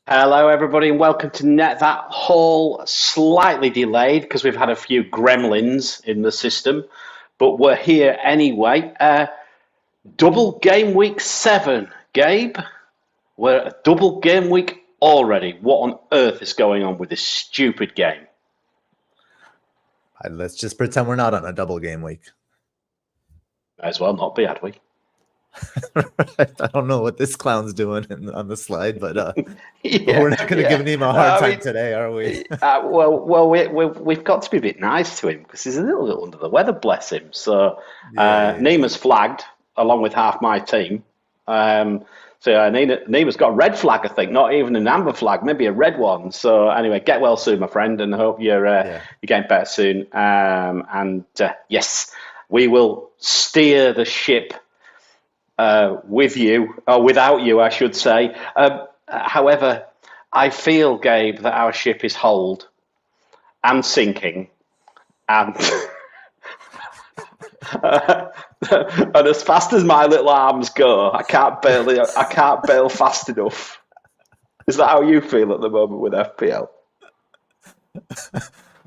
Hello, everybody, and welcome to Net That Haul. Slightly delayed because we've had a few gremlins in the system, but we're here anyway. Double game week 7, Gabe. We're at double game week already. What on earth is going on with this stupid game? Let's just pretend we're not on a double game week. Might as well not be, had we? I don't know what this clown's doing on the slide, but we're not going to give him a hard time today, are we? We've got to be a bit nice to him because he's a little bit under the weather, bless him. So Nima's flagged along with half my team. Nima's got a red flag, I think, not even an amber flag, maybe a red one. So anyway, get well soon, my friend, and I hope you're getting better soon. Yes, we will steer the ship with you, or without you, I should say. However, I feel, Gabe, that our ship is holed and sinking, and and as fast as my little arms go, I can't bail fast enough. Is that how you feel at the moment with FPL?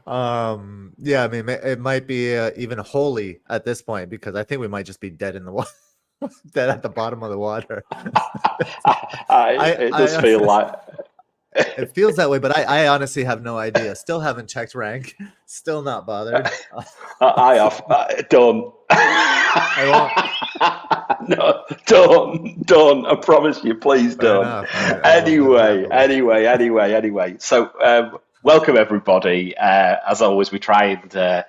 Yeah, I mean, it might be even holy at this point because I think we might just be dead in the water. Dead at the bottom of the water. It does feel like it feels that way, but I honestly have no idea. Still haven't checked rank. Still not bothered. I have. Don't. No, don't. I promise you, please don't. Anyway. So, welcome everybody. As always, we try and.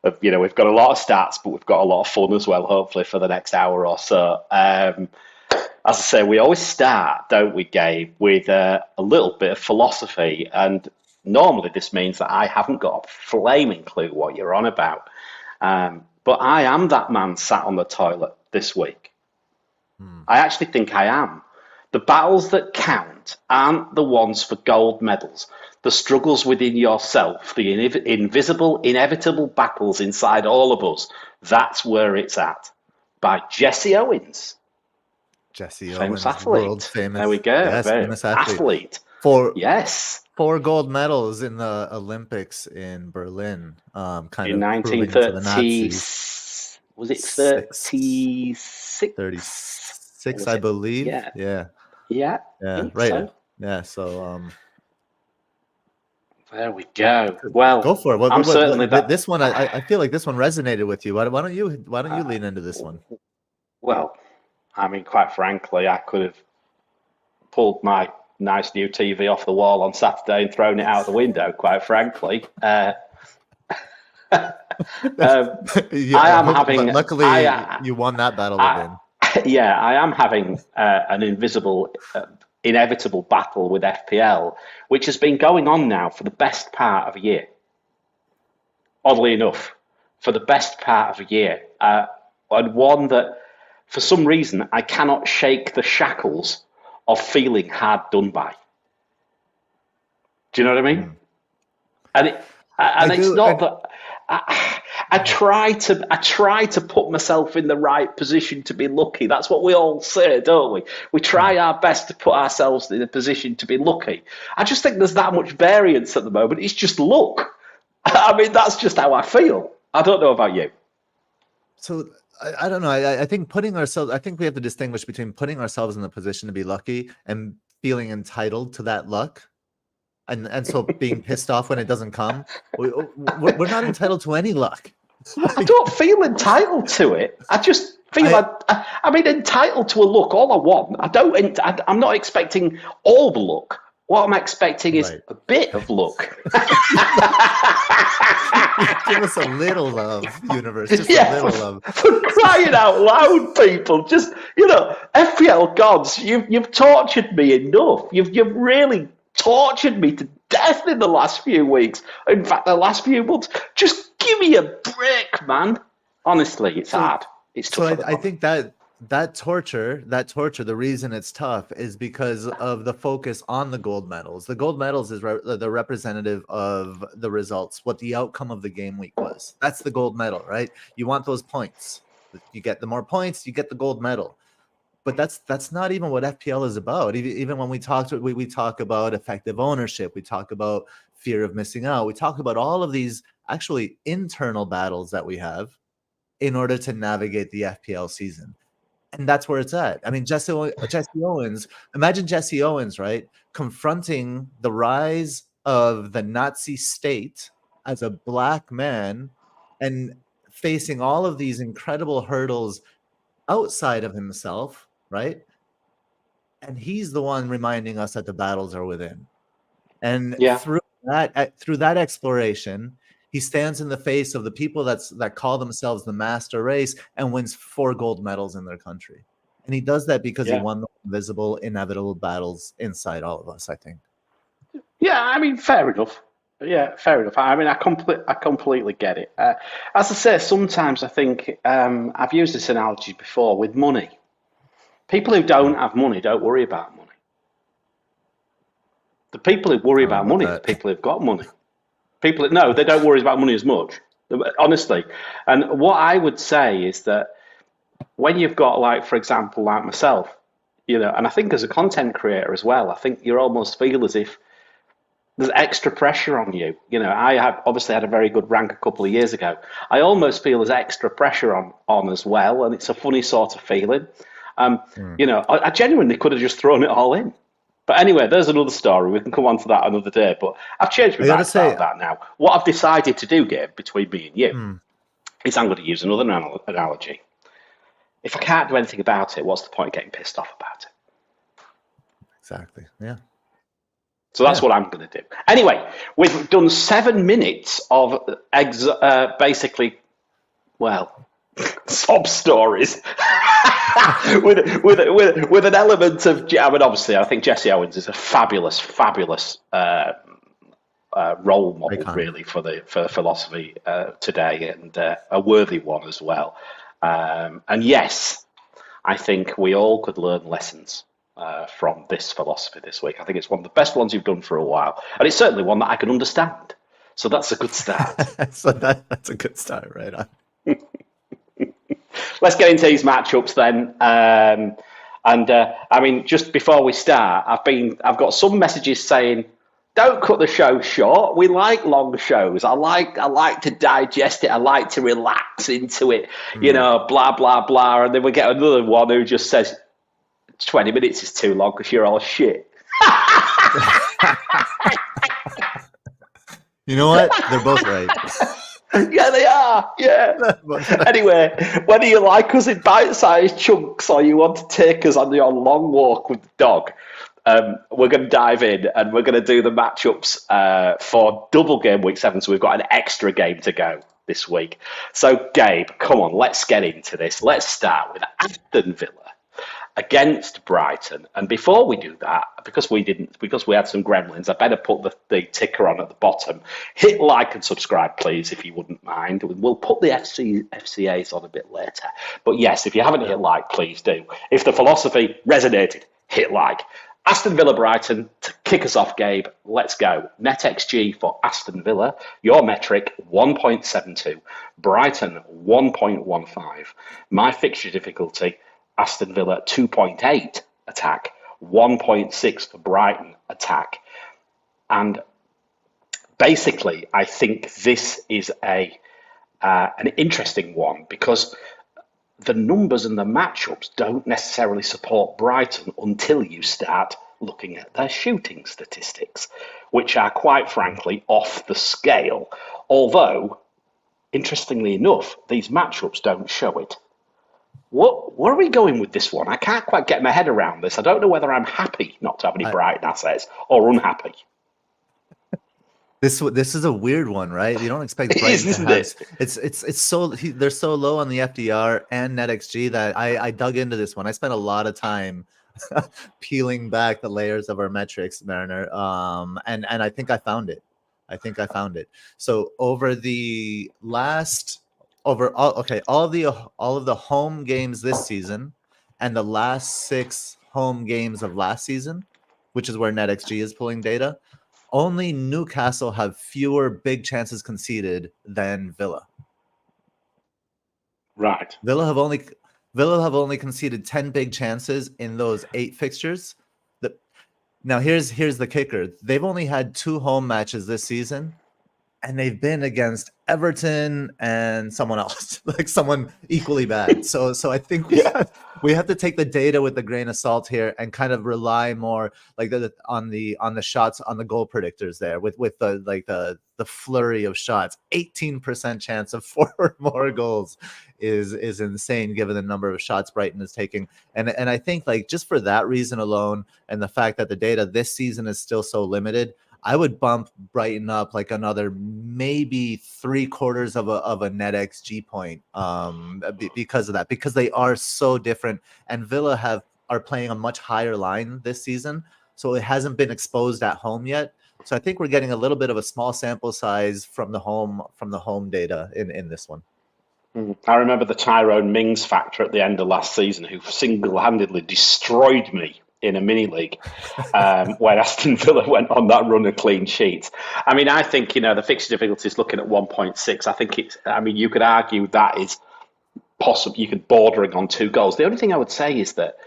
We've got a lot of stats, but we've got a lot of fun as well, hopefully, for the next hour or so. As I say, we always start, don't we, Gabe, with a little bit of philosophy. And normally this means that I haven't got a flaming clue what you're on about. But I am that man sat on the toilet this week. I actually think I am. The battles that count aren't the ones for gold medals. The struggles within yourself, the invisible, inevitable battles inside all of us, that's where it's at. By Jesse Owens. Jesse famous Owens, athlete. World famous. There we go. Yes, famous athlete. Yes. 4 gold medals in the Olympics in Berlin. In 1930. Was it 36? 36, I believe. Yeah. Right. So. Yeah. So. There we go. Well, go for it. I'm certainly this one. I feel like this one resonated with you. Why don't you lean into this one? Well, I mean, quite frankly, I could have pulled my nice new TV off the wall on Saturday and thrown it out the window. Quite frankly, I am having. Luckily, you won that battle again. Yeah, I am having an invisible. Inevitable battle with FPL, which has been going on now for the best part of a year. Oddly enough, for the best part of a year. And one that, for some reason, I cannot shake the shackles of feeling hard done by. Do you know what I mean? And it's not that... I try to put myself in the right position to be lucky. That's what we all say, don't we? We try our best to put ourselves in a position to be lucky. I just think there's that much variance at the moment. It's just luck. I mean, that's just how I feel. I don't know about you. So I don't know. I think we have to distinguish between putting ourselves in the position to be lucky and feeling entitled to that luck. And so being pissed off when it doesn't come. We're not entitled to any luck. I don't feel entitled to it. I just feel I mean, entitled to a look. All I want. I'm not expecting all the luck. What I'm expecting is a bit of luck. Give us a little love, universe. Just a little love. For crying out loud, people. Just, FPL gods, you've tortured me enough. You've really tortured me to death in the last few weeks. In fact, the last few months. Just give me a break, man. Honestly, it's hard. It's tough. So I think that torture, the reason it's tough is because of the focus on the gold medals. The gold medals is the representative of the results, what the outcome of the game week was. That's the gold medal, right? You want those points. You get the more points, you get the gold medal. But that's not even what FPL is about. Even when we talk about effective ownership, we talk about fear of missing out, we talk about all of these actually internal battles that we have in order to navigate the FPL season. And that's where it's at. I mean, Jesse Owens, imagine Jesse Owens, right? Confronting the rise of the Nazi state as a black man and facing all of these incredible hurdles outside of himself, right? And he's the one reminding us that the battles are within. And through that exploration, he stands in the face of the people that call themselves the master race and wins 4 gold medals in their country. And he does that because he won the invisible, inevitable battles inside all of us, I think. Yeah, I mean, fair enough. Yeah, fair enough. I mean, I completely get it. As I say, sometimes I think I've used this analogy before with money. People who don't have money don't worry about money. The people who worry about money are the people who've got money. They don't worry about money as much, honestly. And what I would say is that when you've got, like, for example, like myself, and I think as a content creator as well, I think you almost feel as if there's extra pressure on you. I have obviously had a very good rank a couple of years ago. I almost feel there's extra pressure on as well, and it's a funny sort of feeling. I genuinely could have just thrown it all in. But anyway, there's another story. We can come on to that another day. But I've changed my mind about that now. What I've decided to do, Gabe, between me and you, is I'm going to use another analogy. If I can't do anything about it, what's the point of getting pissed off about it? Exactly, yeah. So that's what I'm going to do. Anyway, we've done 7 minutes of basically, sob stories with an element of. I mean, obviously, I think Jesse Owens is a fabulous role model, really, for philosophy today, and a worthy one as well. And yes, I think we all could learn lessons from this philosophy this week. I think it's one of the best ones you've done for a while, and it's certainly one that I can understand. So that's a good start. So that's a good start, right on. Let's get into these matchups then. I mean, just before we start, I've got some messages saying, don't cut the show short. We like long shows. I like to digest it. I like to relax into it, blah, blah, blah. And then we get another one who just says 20 minutes is too long because you're all shit. You know what? They're both right. Yeah, they are. Yeah. Anyway, whether you like us in bite-sized chunks or you want to take us on your long walk with the dog, we're going to dive in and we're going to do the matchups for double game week 7. So we've got an extra game to go this week. So, Gabe, come on, let's get into this. Let's start with Aston Villa against Brighton. And before we do that, because we had some gremlins, I better put the ticker on at the bottom. Hit like and subscribe, please, if you wouldn't mind. We'll put the FCAs on a bit later. But yes, if you haven't hit like, please do. If the philosophy resonated, hit like. Aston Villa Brighton, to kick us off, Gabe, let's go. NetxG for Aston Villa, your metric 1.72, Brighton 1.15. My fixture difficulty, Aston Villa 2.8 attack, 1.6 for Brighton attack. And basically, I think this is an interesting one because the numbers and the matchups don't necessarily support Brighton until you start looking at their shooting statistics, which are quite frankly off the scale. Although, interestingly enough, these matchups don't show it. Where are we going with this one? I can't quite get my head around this. I don't know whether I'm happy not to have any Brighton assets or unhappy. This is a weird one, right? You don't expect Brighton to have. It's so they're so low on the FDR and NetxG that I dug into this one. I spent a lot of time peeling back the layers of our metrics, Mariner. And I think I found it. So over the last. All of the home games this season and the last 6 home games of last season, which is where NetxG is pulling data, only Newcastle have fewer big chances conceded than Villa. Right. Villa have only Villa have only conceded 10 big chances in those 8 fixtures. Now here's the kicker. They've only had 2 home matches this season, and they've been against Everton and someone else, like someone equally bad. So I think we have to take the data with a grain of salt here and kind of rely more like on the shots, on the goal predictors there with the flurry of shots. 18% chance of 4 or more goals is insane given the number of shots Brighton is taking. And I think like just for that reason alone, and the fact that the data this season is still so limited, I would bump Brighton up like another maybe 3/4 of a NetxG point because of that, because they are so different, and Villa are playing a much higher line this season, so it hasn't been exposed at home yet. So I think we're getting a little bit of a small sample size from the home data in this one. I remember the Tyrone Mings factor at the end of last season, who single-handedly destroyed me in a mini league when Aston Villa went on that run of clean sheets. I mean, I think, the fixture difficulty is looking at 1.6. I think you could argue that is possible. You could bordering on 2 goals. The only thing I would say is that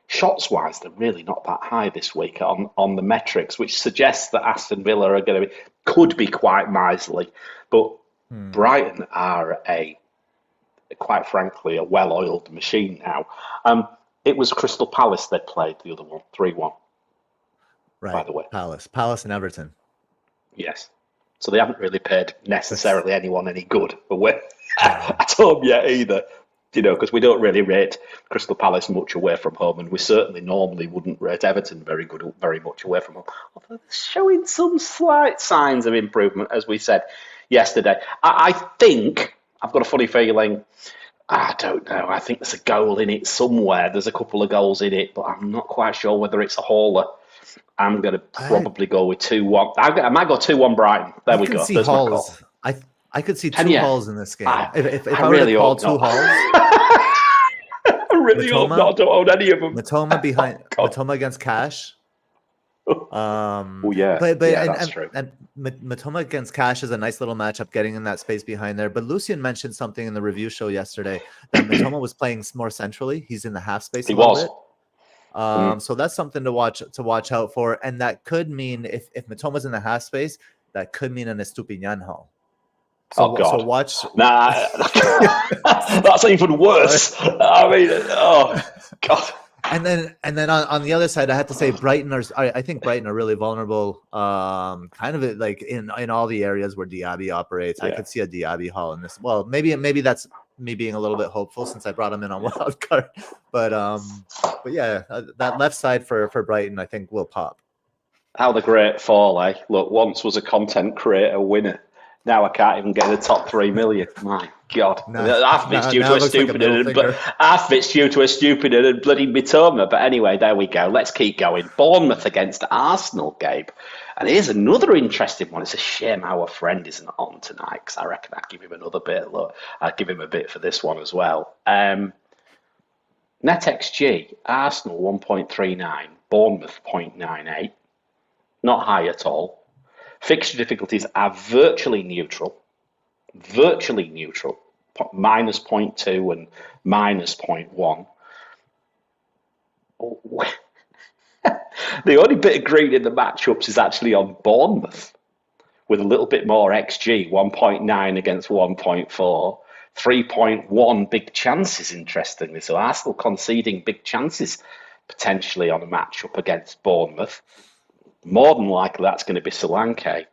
shots-wise, they're really not that high this week on the metrics, which suggests that Aston Villa could be quite miserly. But Brighton are quite frankly, a well-oiled machine now. It was Crystal Palace that played the other one, 3-1. Right. By the way, Palace and Everton. Yes. So they haven't really paid necessarily anyone any good away at home yet either. Because we don't really rate Crystal Palace much away from home, and we certainly normally wouldn't rate Everton very much away from home. Although they're showing some slight signs of improvement, as we said yesterday. I think I've got a funny feeling. I don't know. I think there's a goal in it somewhere. There's a couple of goals in it, but I'm not quite sure whether it's a hauler. I'm going to probably go with 2-1. I might go 2-1 Brighton. There we go. There's my call. I could see 2 hauls in this game. If I were really to call 2 hauls, I really hope not. I don't own any of them. Matoma against Cash. That's true. And Matoma against Cash is a nice little matchup, getting in that space behind there. But Lucian mentioned something in the review show yesterday that Matoma was playing more centrally. He's in the half space. He was. Bit. So that's something to watch out for, and that could mean if Matoma's in the half space, that could mean an Estupiñán haul. God! So watch. Nah, that's even worse. I mean, oh God. And then on the other side, I have to say I think Brighton are really vulnerable. Kind of like in all the areas where Diaby operates. Yeah. I could see a Diaby haul in this. Well, maybe that's me being a little bit hopeful since I brought him in on Wildcard. But yeah, that left side for Brighton, I think, will pop. How the great fall, eh? Look, once was a content creator winner. Now I can't even get the top 3 million. My God. Half of it's due to a stupid and bloody Mitoma. But anyway, there we go. Let's keep going. Bournemouth against Arsenal, Gabe. And here's another interesting one. It's a shame our friend isn't on tonight, because I reckon I'd give him another bit. Look, I'd give him a bit for this one as well. NetxG, Arsenal 1.39, Bournemouth 0.98. Not high at all. Fixture difficulties are virtually neutral, minus 0.2 and minus 0.1. The only bit of green in the matchups is actually on Bournemouth, with a little bit more XG, 1.9 against 1.4, 3.1 big chances, interestingly. So Arsenal conceding big chances potentially on a matchup against Bournemouth. More than likely, that's going to be Solanke.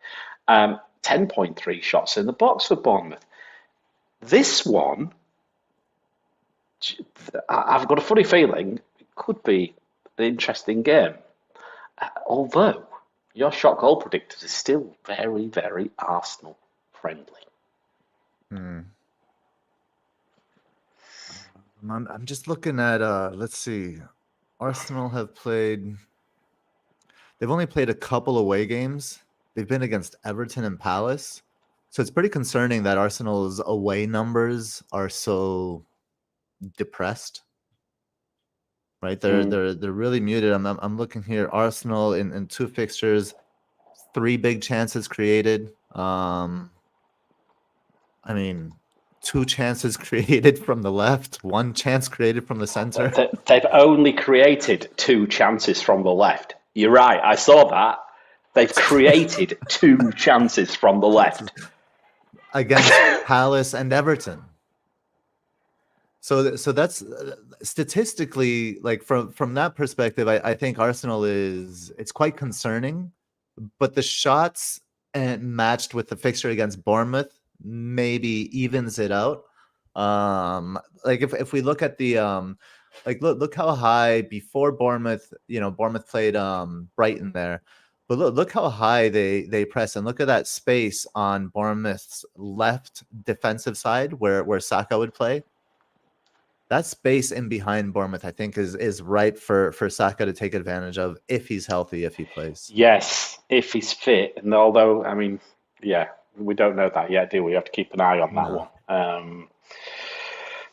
10.3 shots in the box for Bournemouth. This one, I've got a funny feeling it could be an interesting game. Although, your shot goal predictors is still very, very Arsenal friendly. I'm just looking at, let's see. Arsenal have played... They've only played a couple away games. They've been against Everton and Palace. So it's pretty concerning that Arsenal's away numbers are so depressed. Right? They're really muted. I'm looking here. Arsenal in 2 fixtures, 3 big chances created. I mean, 2 chances created from the left, 1 chance created from the center. They've only created 2 chances from the left. You're right. I saw that. They've created 2 chances from the left against Palace and Everton. So that's statistically, like from that perspective, I think Arsenal it's quite concerning. But the shots and matched with the fixture against Bournemouth maybe evens it out. Like if we look at the like look how high before Bournemouth, Bournemouth played Brighton there. But look how high they press, and look at that space on Bournemouth's left defensive side where Saka would play. That space in behind Bournemouth, I think, is ripe for Saka to take advantage of if he's healthy, if he plays. Yes, if he's fit. And although, I mean, yeah, we don't know that yet, do we? We have to keep an eye on that one.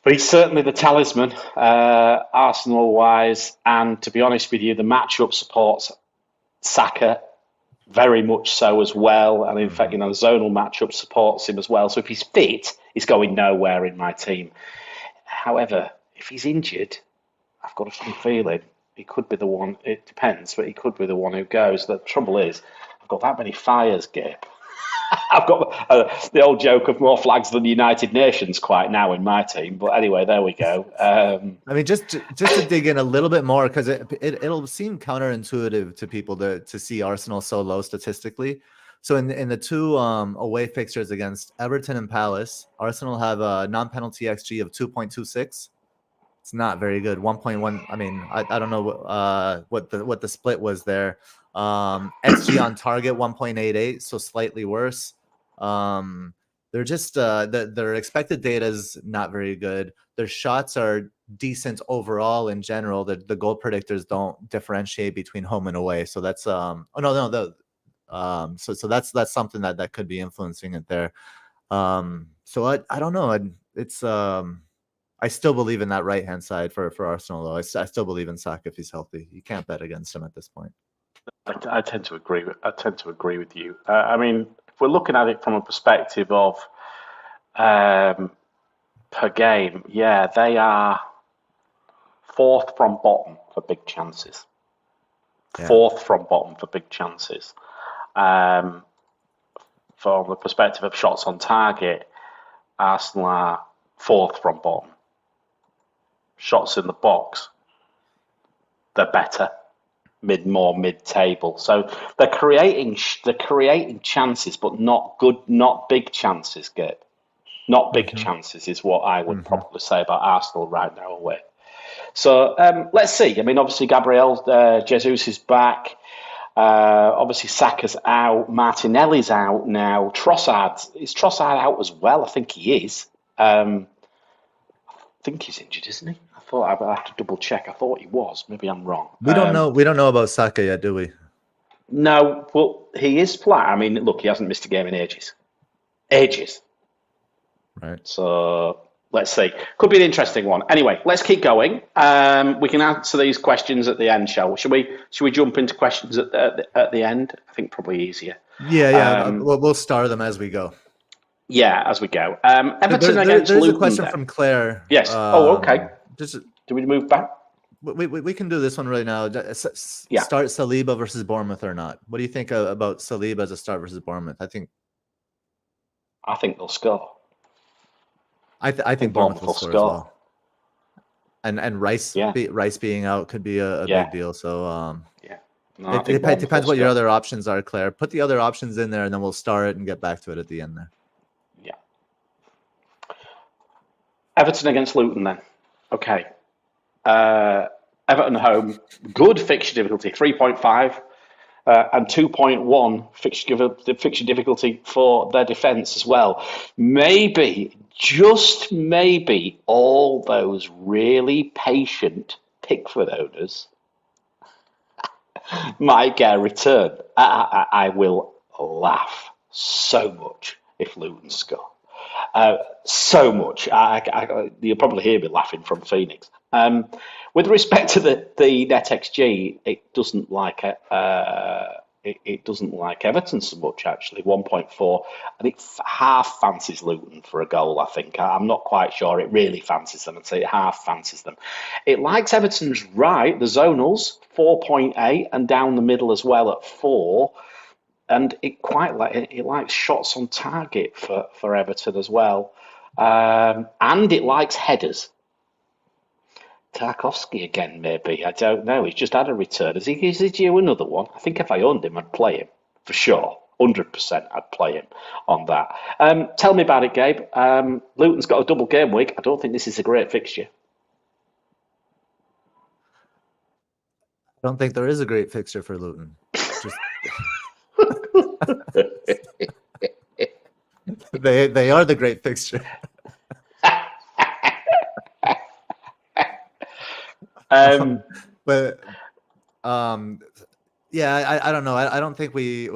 But he's certainly the talisman, Arsenal-wise. And to be honest with you, the matchup supports Saka very much so as well. And in fact, the zonal matchup supports him as well. So if he's fit, he's going nowhere in my team. However, if he's injured, I've got a funny feeling he could be the one. It depends, but he could be the one who goes. The trouble is, I've got that many fires, Gabe. I've got the old joke of more flags than the United Nations quite now in my team. But anyway, there we go. I mean, just to dig in a little bit more, because it'll seem counterintuitive to people to see Arsenal so low statistically. So in the 2 away fixtures against Everton and Palace, Arsenal have a non-penalty XG of 2.26. It's not very good. 1.1. I mean, I don't know what the split was there. XG on target 1.88, so slightly worse. They're just their expected data is not very good. Their shots are decent overall in general. The goal predictors don't differentiate between home and away. So that's so that's something that could be influencing it there. So I don't know. It's I still believe in that right hand side for Arsenal though. I still believe in Saka if he's healthy. You can't bet against him at this point. I tend to agree with you. I mean, if we're looking at it from a perspective of per game, yeah, they are 4th from bottom for big chances. Yeah. 4th from bottom for big chances. From the perspective of shots on target, Arsenal are 4th from bottom. Shots in the box, they're better. More mid-table. So they're creating chances, but not big chances, Gabe. Not big chances is what I would probably say about Arsenal right now away. So let's see. I mean, obviously Gabriel Jesus is back. Obviously Saka's out. Martinelli's out now. Is Trossard out as well? I think he is. I think he's injured, isn't he? I have to double check. I thought he was. Maybe I'm wrong. We don't know. We don't know about Saka yet, do we? No. Well, he is flat. I mean, look, he hasn't missed a game in ages. Right. So let's see. Could be an interesting one. Anyway, let's keep going. We can answer these questions at the end, shall we? Should we jump into questions at the end? I think probably easier. Yeah. We'll star them as we go. Yeah, as we go. Everton against Luton. There's a question from Claire. Yes. Okay. Do we move back? We can do this one right now. Start Saliba versus Bournemouth or not? What do you think about Saliba as a start versus Bournemouth? I think they'll score. I think Bournemouth will score as well. And Rice being out could be a big deal. So it depends what your other options are, Claire. Put the other options in there, and then we'll star it and get back to it at the end there. Yeah. Everton against Luton then. Okay. Everton home, good fixture difficulty, 3.5, and 2.1 fixture difficulty for their defence as well. Maybe, just maybe, all those really patient Pickford owners might get a return. I will laugh so much if Luton score. So much. You'll probably hear me laughing from Phoenix. With respect to the NetxG, it doesn't like it doesn't like Everton so much, actually, 1.4. And it half fancies Luton for a goal, I think. I'm not quite sure. It really fancies them. I'd say it half fancies them. It likes Everton's right, the Zonals, 4.8, and down the middle as well at 4. And it likes shots on target for Everton as well. And it likes headers. Tarkovsky again, maybe. I don't know. He's just had a return. Is he due another one? I think if I owned him, I'd play him for sure. 100% I'd play him on that. Tell me about it, Gabe. Luton's got a double game week. I don't think this is a great fixture. I don't think there is a great fixture for Luton. Just... they are the great fixture. Yeah, I don't know. I don't think we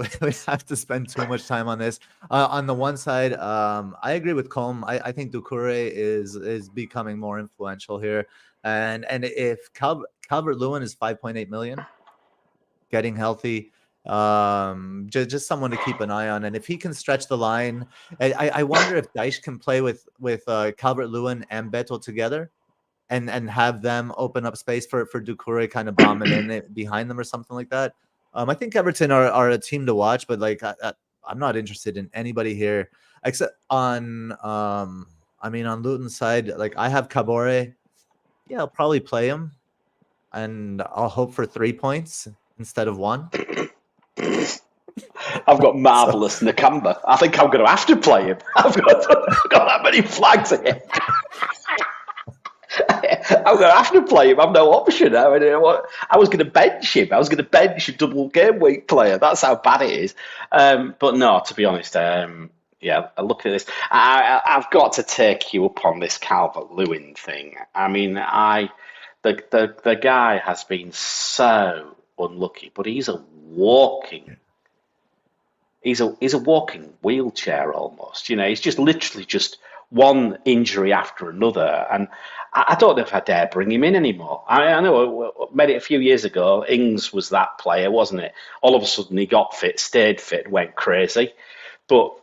have to spend too much time on this. On the one side, I agree with Colm. I think Doucouré is becoming more influential here, and if Calvert-Lewin is 5.8 million, getting healthy, just someone to keep an eye on, and if he can stretch the line, I wonder if Dyche can play with Calvert-Lewin and Beto together. And have them open up space for Doucouré kind of bombing in behind them or something like that. I think Everton are a team to watch, but like I'm not interested in anybody here except on on Luton's side. Like I have Kabore. Yeah, I'll probably play him, and I'll hope for 3 points instead of 1. I've got marvelous Nakamba. I think I'm going to have to play him. I've got that many flags here. I'm going to have to play him. I've no option. I was going to bench him. I was going to bench a double game week player. That's how bad it is. But no, to be honest, yeah, look at this. I've got to take you up on this Calvert-Lewin thing. I mean, the guy has been so unlucky, but he's a walking wheelchair almost. You know, he's just literally just one injury after another, and I don't know if I dare bring him in anymore. I know I made it a few years ago. Ings was that player, wasn't it? All of a sudden he got fit, stayed fit, went crazy. But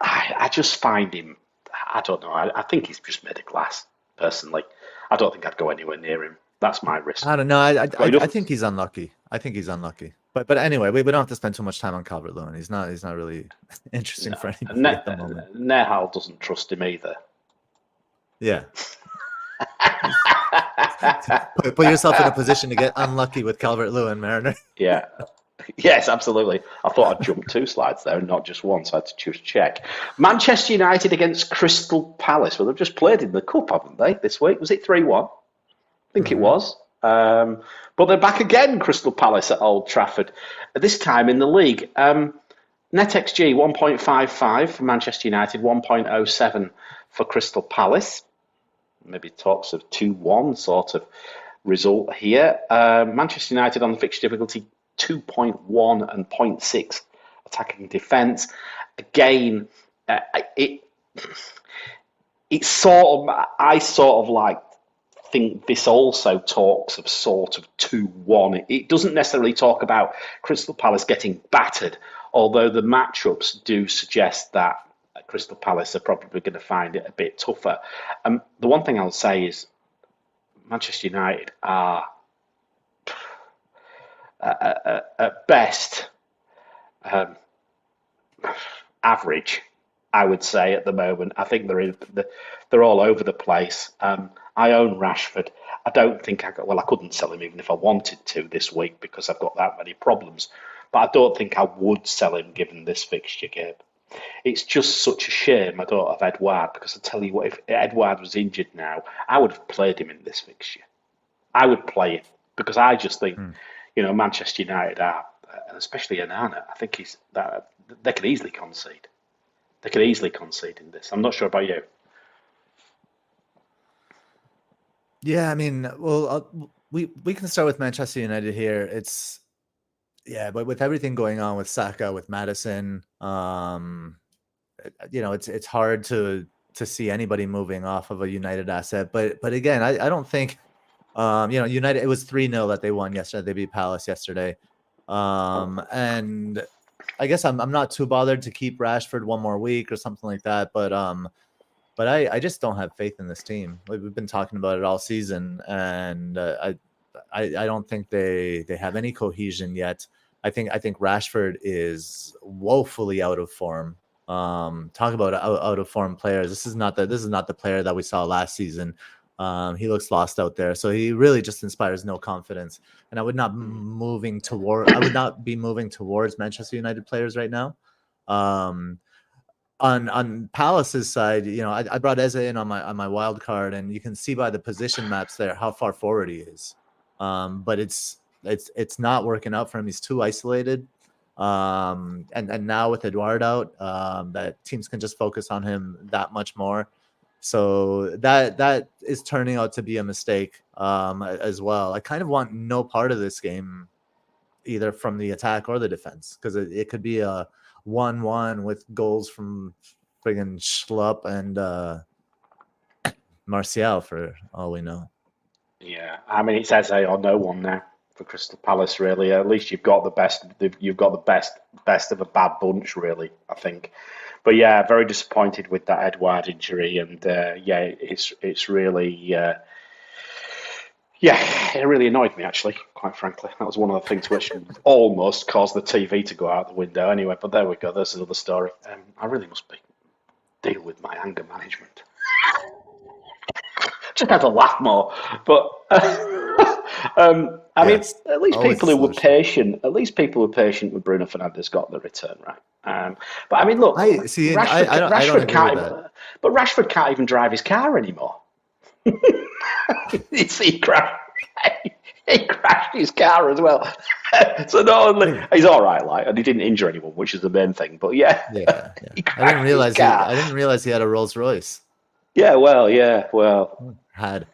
I just find him, I don't know, I think he's just made a glass, personally. I don't think I'd go anywhere near him. That's my risk. I don't know. I think he's unlucky. But anyway, we don't have to spend too much time on Calvert-Lewin. He's not really interesting for anybody at the moment. Nehal doesn't trust him either. Yeah. Put yourself in a position to get unlucky with Calvert-Lewin, Mariner. Yeah. Yes, absolutely. I thought I'd jump 2 slides there and not just one, so I had to choose check. Manchester United against Crystal Palace. Well, they've just played in the Cup, haven't they, this week? Was it 3-1? I think it was. But they're back again, Crystal Palace at Old Trafford, this time in the league. NetxG 1.55 for Manchester United, 1.07 for Crystal Palace. Maybe talks of 2-1 sort of result here. Manchester United on the fixture difficulty 2.1 and 0.6 attacking defence. Again, I think this also talks of sort of 2-1. It doesn't necessarily talk about Crystal Palace getting battered, although the matchups do suggest that Crystal Palace are probably going to find it a bit tougher. The one thing I'll say is Manchester United are at best average, I would say, at the moment. I think they're all over the place. I own Rashford. I don't think I couldn't sell him even if I wanted to this week because I've got that many problems. But I don't think I would sell him given this fixture, Gabe. It's just such a shame I don't have Edouard, because I tell you what, if Edouard was injured now, I would have played him in this fixture. I would play him because I just think, Manchester United are, and especially Onana, I think they could easily concede. They could easily concede in this. I'm not sure about you. Yeah, I mean, well, we can start with Manchester United here. But with everything going on with Saka, with Maddison, it's hard to see anybody moving off of a United asset. But again, I don't think, United, it was 3-0 that they won yesterday. They beat Palace yesterday. And I guess I'm not too bothered to keep Rashford one more week or something like that. But I just don't have faith in this team. We've been talking about it all season, and I don't think they have any cohesion yet. I think Rashford is woefully out of form. Talk about out of form players. This is not the player that we saw last season. He looks lost out there, so he really just inspires no confidence. And I would not be moving towards Manchester United players right now. On Palace's side, I brought Eze in on my wild card, and you can see by the position maps there how far forward he is. But it's not working out for him. He's too isolated. And now with Eduard out, that teams can just focus on him that much more. So that is turning out to be a mistake as well. I kind of want no part of this game, either from the attack or the defense, because it could be a 1-1 with goals from friggin' Schlupp and Martial for all we know. Yeah, I mean, it's Eze or no one now for Crystal Palace. Really, at least you've got the best. You've got the best of a bad bunch, really. I think. But yeah, very disappointed with that Edouard injury, and yeah, it's really. Yeah, it really annoyed me, actually, quite frankly. That was one of the things which almost caused the TV to go out the window anyway, but there we go. There's another story. I really must deal with my anger management. Just had to laugh more. But, I mean, at least people who were patient, with Bruno Fernandes got the return, right? But, I mean, look, Rashford can't even drive his car anymore. He crashed his car as well. So not only he's all right, and he didn't injure anyone, which is the main thing. But yeah. I didn't realize he had a Rolls Royce. Had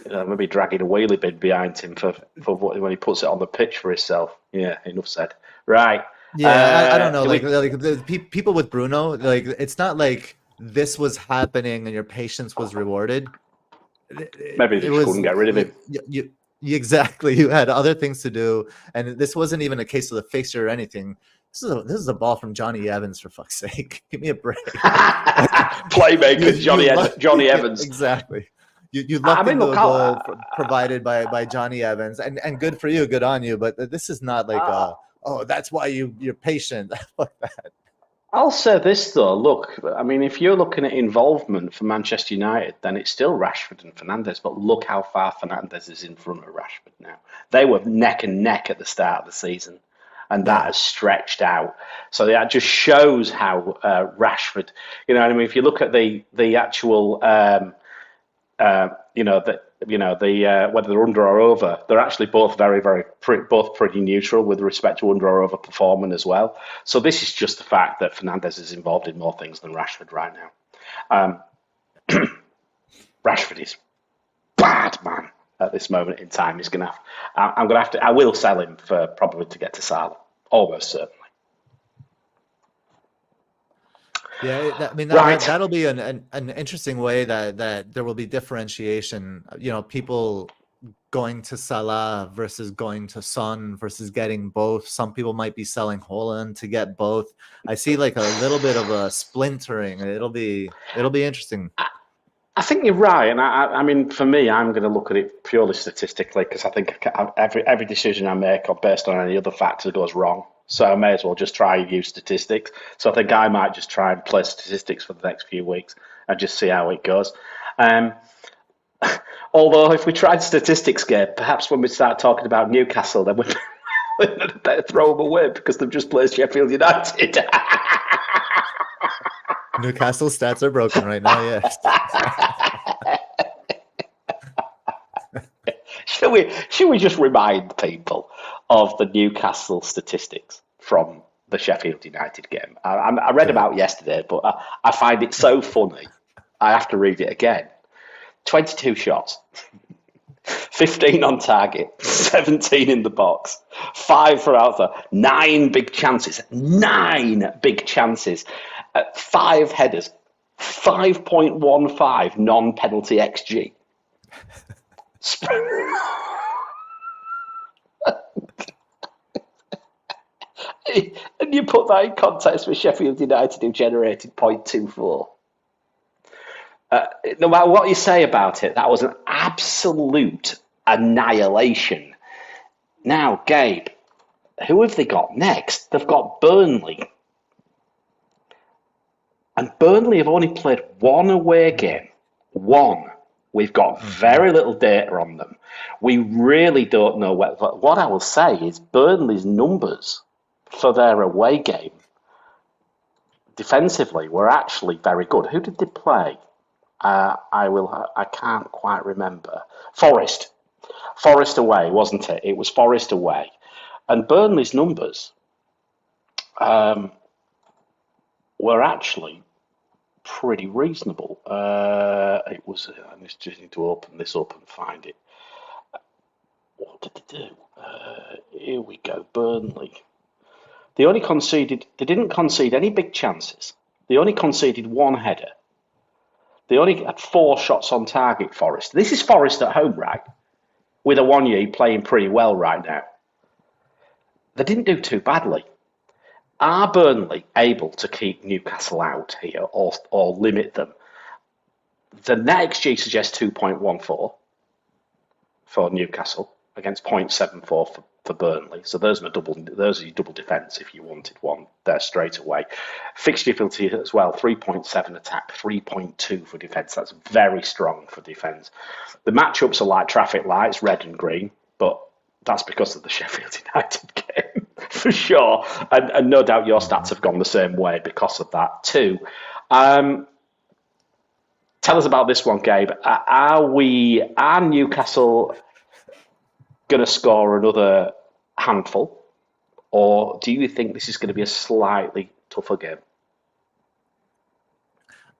maybe dragging a wheelie bin behind him for when he puts it on the pitch for himself. Yeah, enough said. Right. Yeah, I don't know. Like the people with Bruno, like it's not like this was happening and your patience was rewarded. Maybe they just couldn't get rid of him. Exactly. You had other things to do, and this wasn't even a case of the fixture or anything. This is a ball from Johnny Evans, for fuck's sake. Give me a break. Playmaker Johnny Evans. Exactly. You lucked into a goal provided by Johnny Evans, and good for you, good on you. But this is not like that's why you're patient. Fuck that. I'll say this though. Look, I mean, if you're looking at involvement for Manchester United, then it's still Rashford and Fernandes. But look how far Fernandes is in front of Rashford now. They were neck and neck at the start of the season, and that has stretched out. So that just shows how Rashford. You know what I mean? If you look at the actual, whether they're under or over, they're actually both both pretty neutral with respect to under or over performing as well. So this is just the fact that Fernandes is involved in more things than Rashford right now. Rashford is bad, man. At this moment in time, I will sell him for probably to get to Salah, almost certainly. Yeah, that'll be an interesting way that there will be differentiation. People going to Salah versus going to Son versus getting both. Some people might be selling Haaland to get both. I see like a little bit of a splintering. It'll be interesting. I think you're right, and I mean, for me, I'm going to look at it purely statistically because I think every decision I make or based on any other factor goes wrong. So I may as well just try and use statistics. So I think I might just try and play statistics for the next few weeks and just see how it goes. Although if we tried statistics, Gabe, perhaps when we start talking about Newcastle, then we'd better throw them away because they've just played Sheffield United. Newcastle stats are broken right now, yes. Should we just remind people of the Newcastle statistics from the Sheffield United game? I read about yesterday, but I find it so funny. I have to read it again. 22 shots, 15 on target, 17 in the box, 5 for outside, 9 big chances, 5 headers, 5.15 non-penalty XG. And you put that in context with Sheffield United, who generated 0.24. No matter what you say about it, that was an absolute annihilation. Now, Gabe, who have they got next? They've got Burnley. And Burnley have only played one away game. One. We've got very little data on them. We really don't know what I will say is Burnley's numbers for their away game defensively were actually very good. Who did they play? I can't quite remember. Forest away, wasn't it? It was Forest away, and Burnley's numbers were actually pretty reasonable. It was. I just need to open this up and find it. What did they do? Here we go. Burnley. They didn't concede any big chances. They only conceded one header. They only had 4 shots on target, Forest. This is Forest at home, right? With Awoniyi playing pretty well right now. They didn't do too badly. Are Burnley able to keep Newcastle out here or limit them? The NetxG suggests 2.14 for Newcastle against 0.74 for Burnley. So those are your double defence if you wanted one there straight away. Fixture difficulty as well, 3.7 attack, 3.2 for defence. That's very strong for defence. The matchups are like traffic lights, red and green, but that's because of the Sheffield United game, for sure. And no doubt your stats have gone the same way because of that too. Tell us about this one, Gabe. Are Newcastle going to score another handful, or do you think this is going to be a slightly tougher game?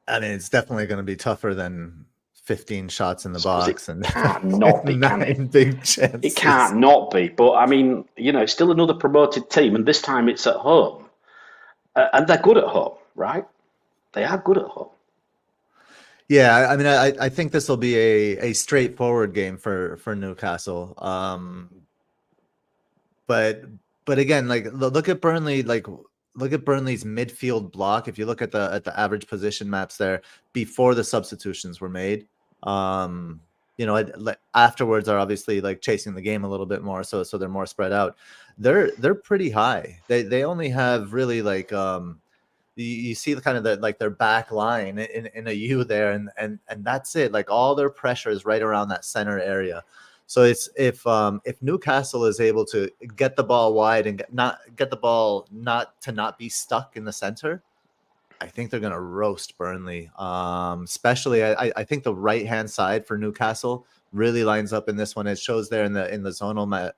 I mean, it's definitely going to be tougher than 15 shots in the box and can't not be, 9 big chances. It can't not be, but I mean, it's still another promoted team, and this time it's at home, and they're good at home, right? They are good at home. Yeah, I mean, I think this will be a straightforward game for Newcastle. But again, like look at Burnley, look at Burnley's midfield block. If you look at the average position maps there before the substitutions were made, afterwards are obviously like chasing the game a little bit more, so they're more spread out. They're pretty high. They only have really like you see the kind of their back line in a U there, and that's it. Like all their pressure is right around that center area. So it's if Newcastle is able to get the ball wide and not be stuck in the center, I think they're going to roast Burnley. Especially, I think the right hand side for Newcastle really lines up in this one. It shows there in the zonal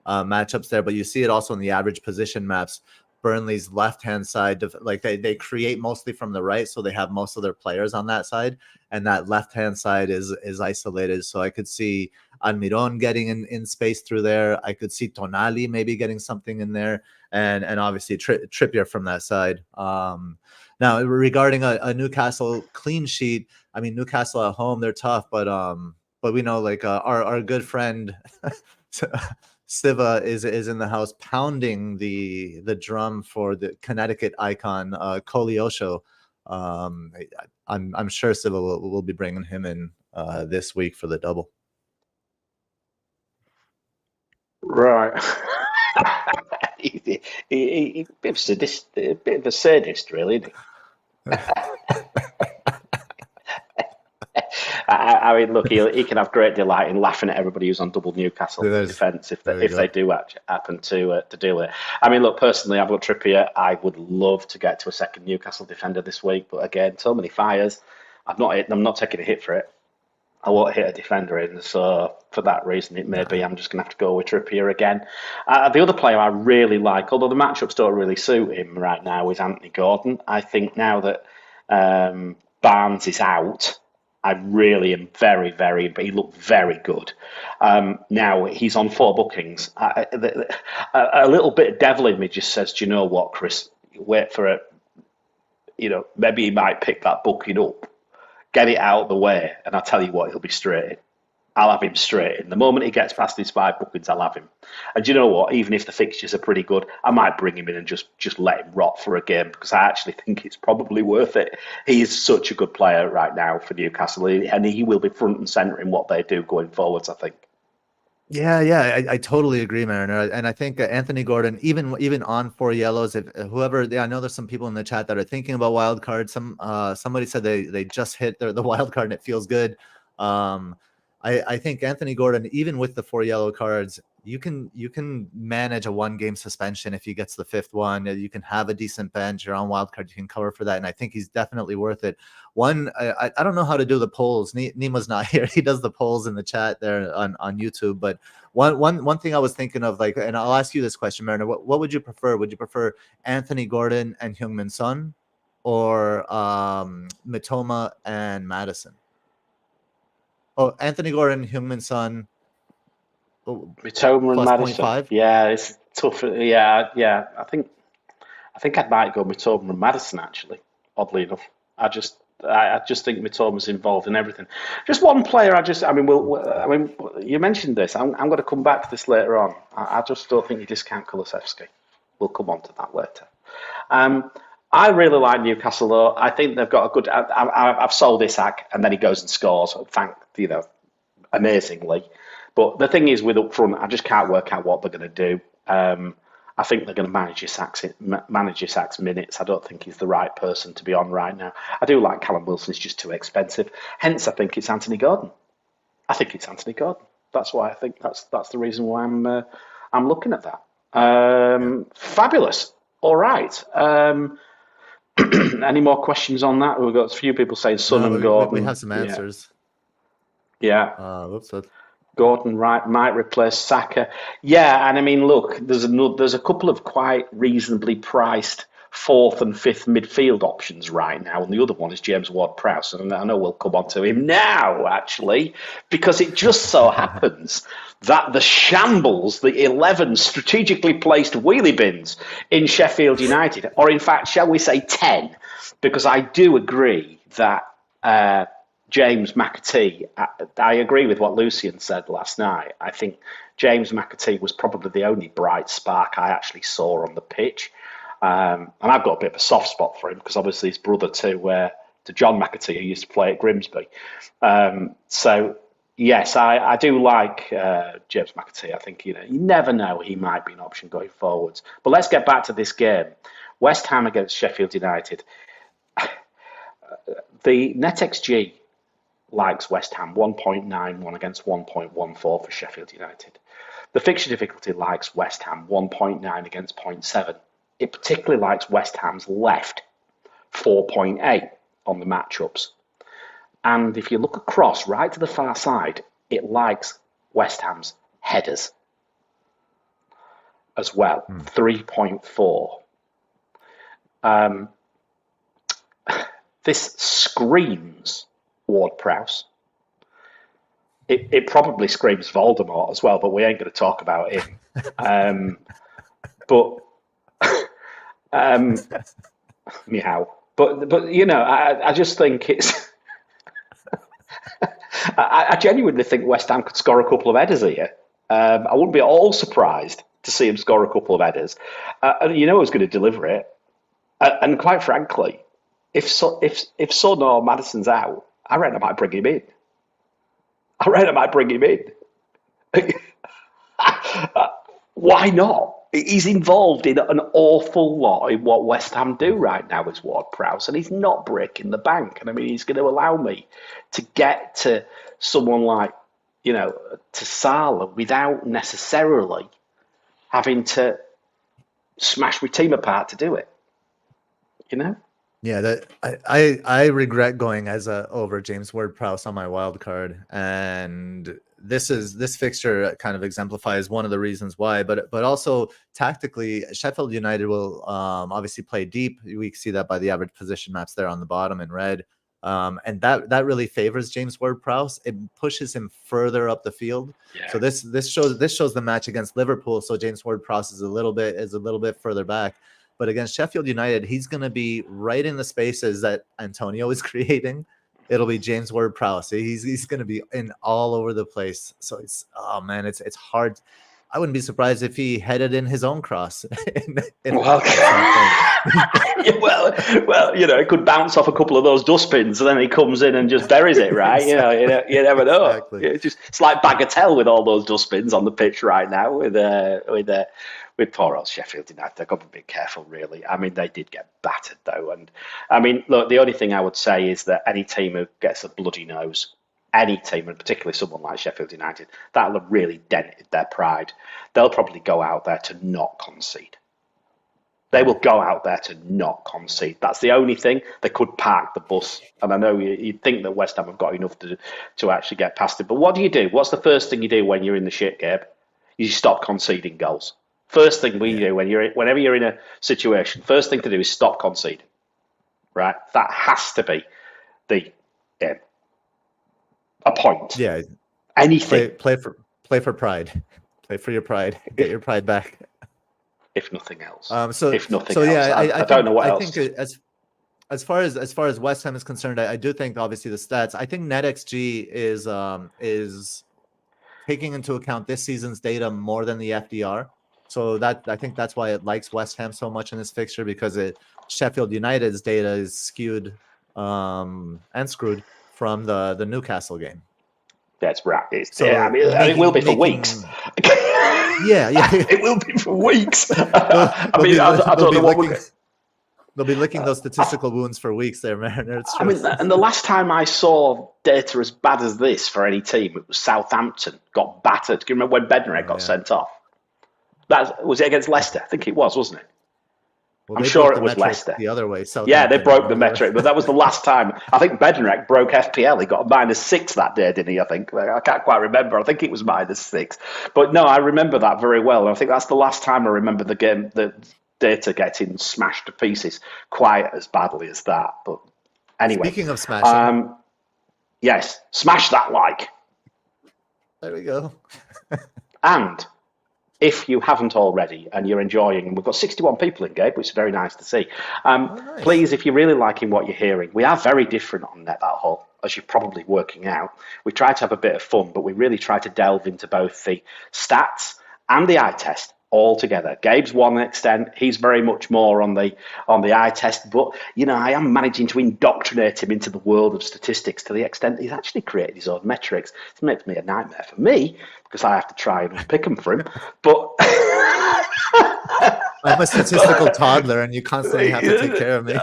matchups there, but you see it also in the average position maps. Burnley's left-hand side, like they create mostly from the right, so they have most of their players on that side, and that left-hand side is isolated. So I could see Almiron getting in space through there. I could see Tonali maybe getting something in there, and obviously Trippier from that side. Now regarding a Newcastle clean sheet, I mean Newcastle at home they're tough, but we know like our good friend. Siva is in the house pounding the drum for the Connecticut icon Koleosho. I'm sure Siva will be bringing him in this week for the double. Right. He a bit of a sadist, really, isn't he? I mean, look, he can have great delight in laughing at everybody who's on double Newcastle defence if they do happen to do it. I mean, look, personally, I've got Trippier. I would love to get to a second Newcastle defender this week, but again, so many fires. I'm not taking a hit for it. I won't hit a defender in, so for that reason, it may be I'm just going to have to go with Trippier again. The other player I really like, although the matchups don't really suit him right now, is Anthony Gordon. I think now that Barnes is out, I really am he looked very good. Now he's on 4 bookings. A little bit of devil in me just says, do you know what, Chris? Wait for it. Maybe he might pick that booking up, get it out of the way, and I'll tell you what, he'll be straight in. I'll have him straight in. The moment he gets past his 5 bookings, I'll have him. And do you know what? Even if the fixtures are pretty good, I might bring him in and just let him rot for a game because I actually think it's probably worth it. He is such a good player right now for Newcastle, and he will be front and centre in what they do going forwards, I think. Yeah, I totally agree, Mariner. And I think Anthony Gordon, even on 4 yellows, if whoever, I know there's some people in the chat that are thinking about wild card. Somebody said they just hit the wild card and it feels good. I think Anthony Gordon, even with the 4 yellow cards, you can manage a 1-game suspension if he gets the 5th one. You can have a decent bench. You're on wild card, you can cover for that, and I think he's definitely worth it. I don't know how to do the polls. Nima's not here. He does the polls in the chat there on YouTube. But one thing I was thinking of, like, and I'll ask you this question, Mariner. What would you prefer? Would you prefer Anthony Gordon and Heung-min Son, or Mitoma and Madison? Oh, Anthony Gordon, Heung-min Son. Mitoma and Madison. 0.5. Yeah, it's tough. Yeah. I think I might go Mitoma and Madison actually. Oddly enough, I just think Mitoma's involved in everything. Just one player. You mentioned this. I'm going to come back to this later on. I just don't think you discount Kulusevski. We'll come on to that later. I really like Newcastle though. I think they've got a good. I've sold Isak, and then he goes and scores. Amazingly. But the thing is, with up front, I just can't work out what they're going to do. I think they're going to manage Isak's minutes. I don't think he's the right person to be on right now. I do like Callum Wilson; he's just too expensive. Hence, I think it's Anthony Gordon. That's why I think that's the reason why I'm looking at that. Fabulous. All right. Any more questions on that? We've got a few people saying Son and Gordon. We have some answers. Yeah. Whoops. Gordon might replace Saka. Yeah, and I mean, look, there's a couple of quite reasonably priced 4th and 5th midfield options right now, and the other one is James Ward-Prowse, and I know we'll come on to him now, actually, because it just so happens that the shambles, the 11 strategically placed wheelie bins in Sheffield United, or in fact, shall we say 10, because I do agree that James McAtee, I agree with what Lucian said last night. I think James McAtee was probably the only bright spark I actually saw on the pitch. And I've got a bit of a soft spot for him because obviously his brother to John McAtee, who used to play at Grimsby. So, yes, I do like James McAtee. I think, you never know, he might be an option going forwards. But let's get back to this game. West Ham against Sheffield United. The NetxG likes West Ham 1.91 against 1.14 for Sheffield United. The fixture difficulty likes West Ham 1.9 against 0.7. It particularly likes West Ham's left 4.8 on the matchups. And if you look across right to the far side, it likes West Ham's headers as well, 3.4. This screams Ward-Prowse. It probably screams Voldemort as well, but we ain't going to talk about him. Meow. But I just think it's. I genuinely think West Ham could score a couple of headers here. I wouldn't be at all surprised to see him score a couple of headers. And who's going to deliver it. And quite frankly, if Son or Madison's out, I reckon I might bring him in. Why not? He's involved in an awful lot in what West Ham do right now as Ward-Prowse, and he's not breaking the bank. And I mean, he's going to allow me to get to someone like, to Salah without necessarily having to smash my team apart to do it. Yeah, that I regret going over James Ward-Prowse on my wild card, and this fixture kind of exemplifies one of the reasons why. But also tactically, Sheffield United will obviously play deep. We see that by the average position maps there on the bottom in red, and that really favors James Ward-Prowse. It pushes him further up the field. Yeah. So this shows the match against Liverpool. So James Ward-Prowse is a little bit further back. But against Sheffield United, he's going to be right in the spaces that Antonio is creating. it'll be James Ward-Prowse. He's going to be in all over the place. So it's hard. I wouldn't be surprised if he headed in his own cross. Well, it could bounce off a couple of those dustbins, and then he comes in and just buries it, right? Exactly. You never know. Exactly. It's like Bagatelle with all those dustbins on the pitch right now with poor old Sheffield United. They've got to be careful, really. I mean, they did get battered, though. And I mean, look, the only thing I would say is that any team who gets a bloody nose, any team, and particularly someone like Sheffield United, that'll have really dented their pride. They'll probably go out there to not concede. They will go out there to not concede. That's the only thing. They could park the bus. And I know you'd think that West Ham have got enough to actually get past it. But what do you do? What's the first thing you do when you're in the shit, Gabe? You stop conceding goals. First thing we do whenever you're in a situation, first thing to do is stop conceding. Right? That has to be a point. Yeah. Anything. Play for pride. Play for your pride. Get your pride back. If nothing else. If nothing else. I don't know what else. I think as far as West Ham is concerned, I do think obviously the stats. I think NetxG is taking into account this season's data more than the FDR. So I think that's why it likes West Ham so much in this fixture, because Sheffield United's data is skewed and screwed from the Newcastle game. That's right. It will be for weeks. Yeah. It will be for weeks. I don't know what they'll be licking those statistical wounds for weeks there, Mariner. I mean, and the last time I saw data as bad as this for any team, it was Southampton got battered. Do you remember when Bednarek got sent off? Was it against Leicester? I think it was, wasn't it? Well, I'm sure it was Leicester. The other way. Yeah, they broke the metric, but that was the last time. I think Bednarek broke FPL. He got a -6 that day, didn't he? I think. I can't quite remember. I think it was -6. But no, I remember that very well. And I think that's the last time I remember the data getting smashed to pieces quite as badly as that. But anyway. Speaking of smashing. Yes, smash that like. There we go. And if you haven't already and you're enjoying, and we've got 61 people in, Gabe, which is very nice to see. Nice. Please, if you're really liking what you're hearing, we are very different on Net That Haul, as you're probably working out. We try to have a bit of fun, but we really try to delve into both the stats and the eye test all together. Gabe's one extent, he's very much more on the eye test, but I am managing to indoctrinate him into the world of statistics to the extent he's actually created his own metrics. It makes me a nightmare for me because I have to try and pick them for him. But I'm a statistical toddler, and you constantly have to take care of me.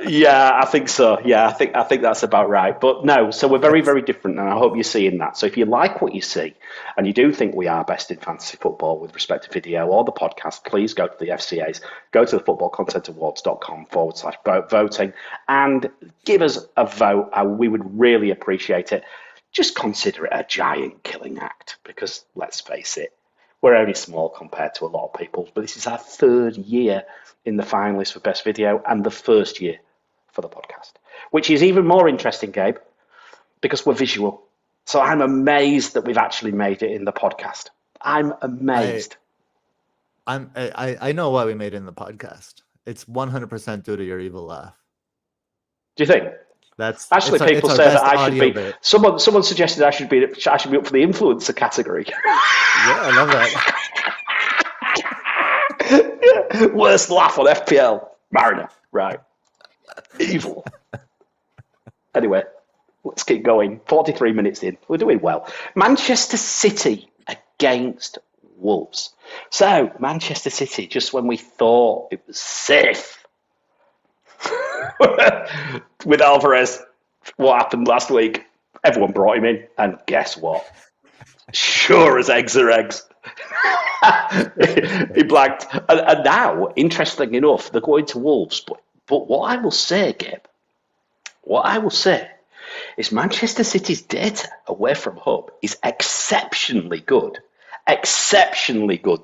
Yeah, I think so. Yeah, I think that's about right. But no, so we're very, very different, and I hope you're seeing that. So if you like what you see, and you do think we are best in fantasy football with respect to video or the podcast, please go to the FCAs, go to the footballcontent.awards.com/voting, and give us a vote. We would really appreciate it. Just consider it a giant killing act, because let's face it, we're only small compared to a lot of people, but this is our third year in the finalists for Best Video and the first year for the podcast, which is even more interesting, Gabe, because we're visual. So I'm amazed that we've actually made it in the podcast. I'm amazed. I know why we made it in the podcast. It's 100% due to your evil laugh. Do you think? That's actually people say that I should be. Bit. Someone suggested I should be up for the influencer category. Yeah, I love that. Worst laugh on FPL. Mariner, right? Evil. Anyway, let's keep going. 43 minutes in, we're doing well. Manchester City against Wolves. So Manchester City, just when we thought it was safe. With Alvarez, what happened last week? Everyone brought him in, and guess what? Sure as eggs are eggs. He blanked. And now, interestingly enough, they're going to Wolves. But what I will say, Gabe, is Manchester City's data away from home is exceptionally good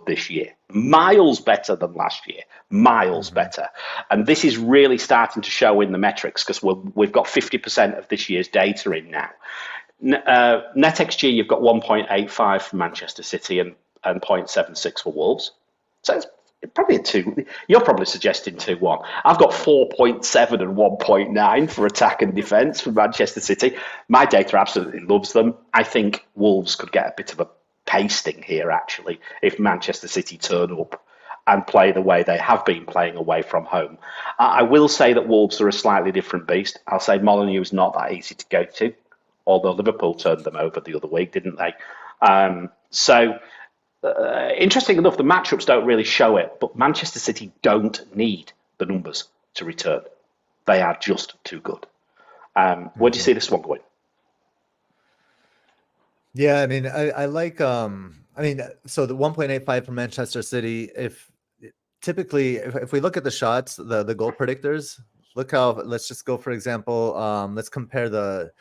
this year. Miles better than last year. Miles better. And this is really starting to show in the metrics, because we've got 50% of this year's data in now. NetxG, you've got 1.85 for Manchester City and 0.76 for Wolves. So it's Probably a 2. You're probably suggesting 2-1. I've got 4.7 and 1.9 for attack and defence for Manchester City. My data absolutely loves them. I think Wolves could get a bit of a pasting here, actually, if Manchester City turn up and play the way they have been playing away from home. I will say that Wolves are a slightly different beast. I'll say Molineux is not that easy to go to, although Liverpool turned them over the other week, didn't they? Interesting enough, the matchups don't really show it, but Manchester City don't need the numbers to return. They are just too good. Where do you see this one going? Yeah, I mean, I like so the 1.85 for Manchester City. If we look at the shots, the goal predictors, look how, let's just go, for example, let's compare the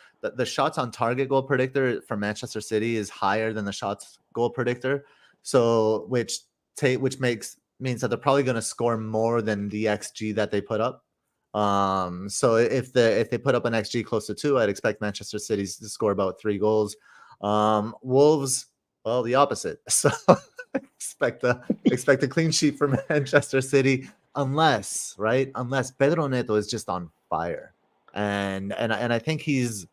shots on target goal predictor for Manchester City is higher than the shots goal predictor. So which means that they're probably going to score more than the XG that they put up. So if they put up an XG close to 2, I'd expect Manchester City to score about 3 goals. Wolves, well, the opposite. So expect a clean sheet for Manchester City, unless Pedro Neto is just on fire, and I think his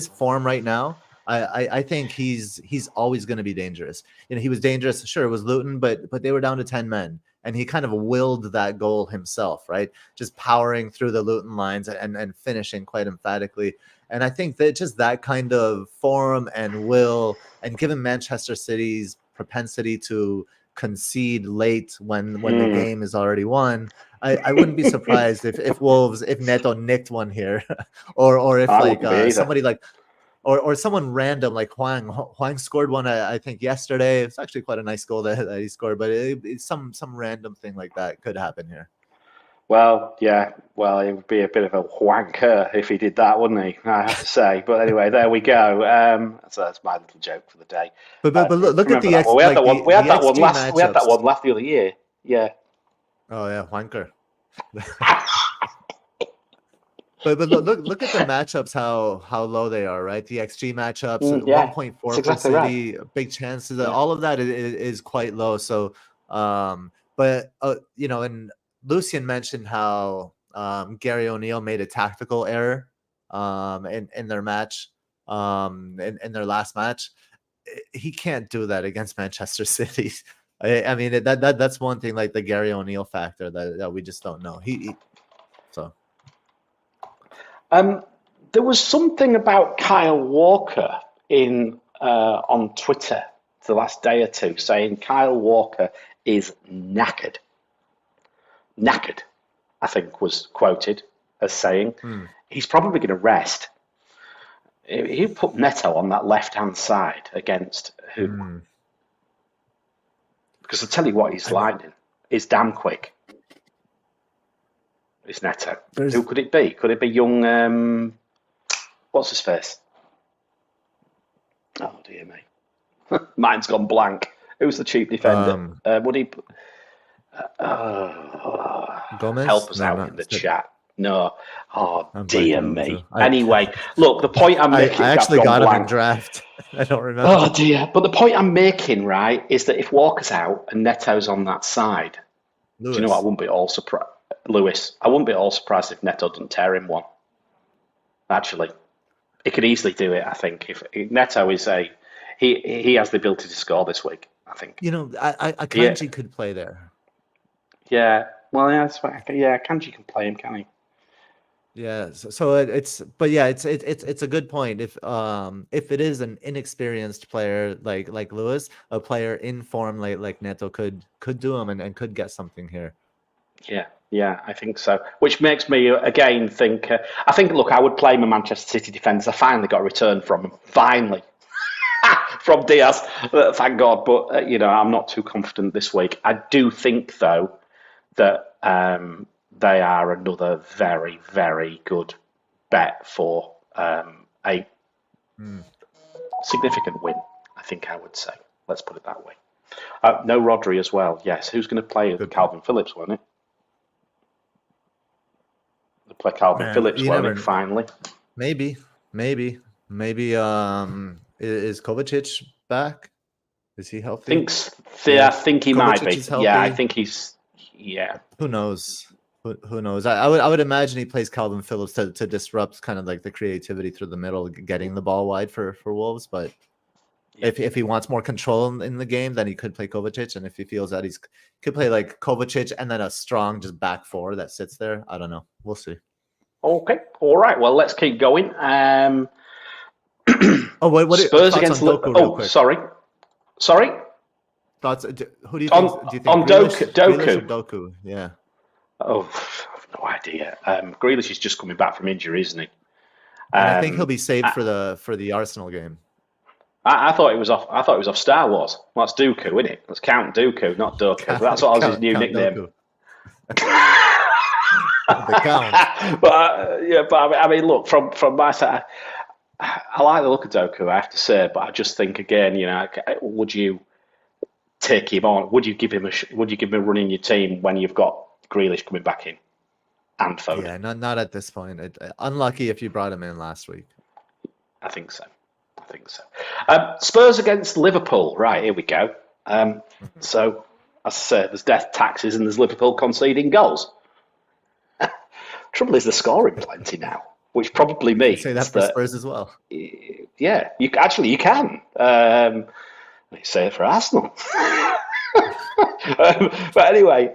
form right now. I think he's always going to be dangerous. He was dangerous. Sure, it was Luton, but they were down to 10 men, and he kind of willed that goal himself, right? Just powering through the Luton lines and finishing quite emphatically. And I think that just that kind of form and will, and given Manchester City's propensity to concede late when the game is already won, I wouldn't be surprised if Neto nicked one here, or if somebody like. Or someone random like Huang scored one, I think yesterday. It's actually quite a nice goal that he scored, but it's some random thing like that could happen here. Well, yeah. Well, it would be a bit of a wanker if he did that, wouldn't he? I have to say. But anyway, there we go. So that's my little joke for the day. But look at the we had that one. We had that one last. matchups. We had that one last the other year. Yeah. Oh yeah, wanker. But look at the matchups, how low they are, right? The XG matchups, 1.4 for exactly City, right. big chances. All of that is quite low. So, but and Lucian mentioned how Gary O'Neill made a tactical error in their match, in their last match. He can't do that against Manchester City. I mean that's one thing, like the Gary O'Neill factor that we just don't know. So. There was something about Kyle Walker on Twitter the last day or two saying Kyle Walker is knackered. Knackered, I think, was quoted as saying he's probably going to rest. He put Neto on that left-hand side against who? Because I'll tell you what, he's lightning. He's damn quick. It's Neto. Who could it be? Could it be young? What's his face? Oh dear me, mine's gone blank. Who's the cheap defender? Would he? Gomez? Help us out in the chat. No. Oh dear me. So Anyway, look, the point I'm making. I actually got him in draft. I don't remember. Oh dear. But the point I'm making, right, is that if Walker's out and Neto's on that side, do you know what? I wouldn't be all surprised. Lewis, I wouldn't be at all surprised if Neto doesn't tear him one. Actually, he could easily do it. I think if Neto is he has the ability to score this week. I think. Kanji could play there. Yeah, well, yeah, that's right. Yeah, Kanji can play him, can he? Yeah, so it's a good point. If it is an inexperienced player like Lewis, a player in form like Neto could do him and could get something here. Yeah, I think so. Which makes me again think. Look, I would play my Manchester City defenders. I finally got a return from him. Finally, from Diaz. Thank God. But I'm not too confident this week. I do think though that they are another very, very good bet for a significant win. I think I would say. Let's put it that way. No Rodri as well. Yes, who's going to play? Calvin Phillips, won't it? Play Calvin Phillips, won't it, finally? Maybe. Is Kovacic back? Is he healthy? I think he might be. Kovacic is healthy. Yeah, I think he's. Yeah. Who knows? Who knows? I would imagine he plays Calvin Phillips to disrupt kind of like the creativity through the middle, getting the ball wide for Wolves. But if he wants more control in the game, then he could play Kovacic. And if he feels that could play like Kovacic and then a strong just back four that sits there. I don't know. We'll see. Okay. All right. Well, let's keep going. What Spurs against Doku? Oh, sorry. Thoughts? Who do you think? Do you think on Grealish, Doku? Grealish or Doku? Yeah. Oh, I've no idea. Grealish is just coming back from injury, isn't he? And I think he'll be saved for the Arsenal game. I thought it was off. I thought it was off Star Wars. Well, that's Dooku, isn't it? Let's count Dooku, not Doku. That's what was his new nickname. The count. But I mean, look, from my side, I like the look of Doku, I have to say, but I just think again, would you take him on? Would you give him a run in your team when you've got Grealish coming back in and Foden? Yeah, not at this point. Unlucky if you brought him in last week. I think so. Spurs against Liverpool. Right, here we go. So, as I say, there's death taxes and there's Liverpool conceding goals. Trouble is, they're scoring plenty now, which probably means say that for Spurs as well. Yeah, you can. Say it for Arsenal. But anyway,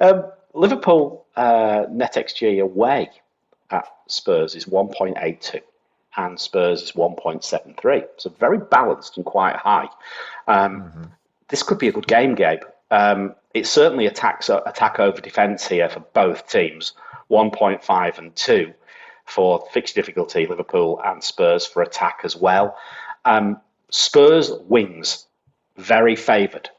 Liverpool NetxG away at Spurs is 1.82 and Spurs is 1.73. So very balanced and quite high. This could be a good game, Gabe. It's certainly attack over defence here for both teams. 1.5 and 2 for fixture difficulty, Liverpool and Spurs for attack as well. Spurs wings, very favoured.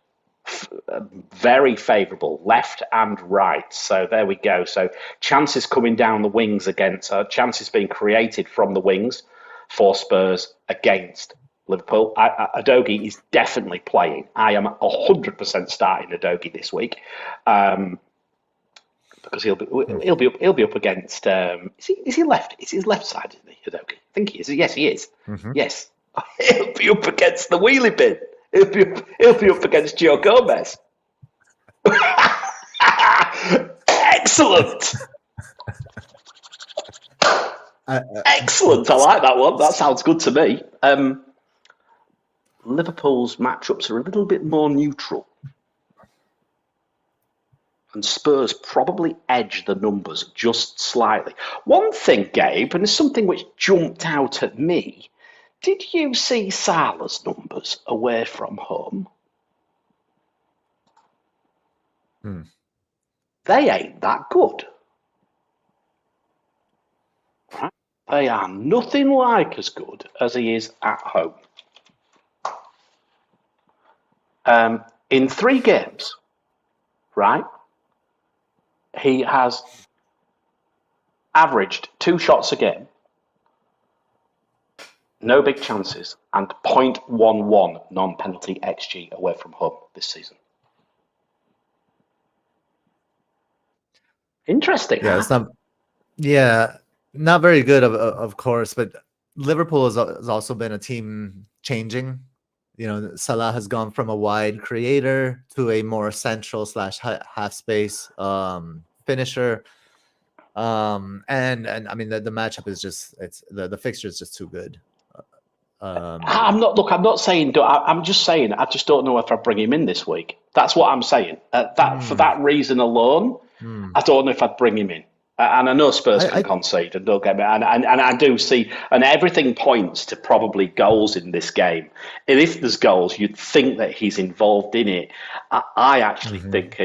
Very favourable, left and right. So there we go. So chances coming down the wings against, chances being created from the wings for Spurs against Liverpool. Udogie is definitely playing. I am 100% starting Udogie this week. Because he'll be up against. Is he left? Is his left side? Isn't he, Udogie? I think he is. Yes, he is. Yes, he'll be up against the wheelie bin. He'll be up against Gw7 Match. Excellent. Excellent. I like that one. That sounds good to me. Liverpool's matchups are a little bit more neutral. And Spurs probably edge the numbers just slightly. One thing, Gabe, and it's something which jumped out at me. Did you see Salah's numbers away from home? They ain't that good. Right? They are nothing like as good as he is at home. In 3 games, right? He has averaged 2 shots a game, no big chances, and 0.11 non-penalty XG away from home this season. Interesting. Yeah, huh? Not very good, of course. But Liverpool has also been a team changing. Salah has gone from a wide creator to a more central / half space finisher. And I mean the matchup is just the fixture is just too good. I'm not saying. I'm just saying. I just don't know if I bring him in this week. That's what I'm saying. For that reason alone, I don't know if I'd bring him in. And I know Spurs can concede, and don't get me. And I do see, and everything points to probably goals in this game. And if there's goals, you'd think that he's involved in it. I actually think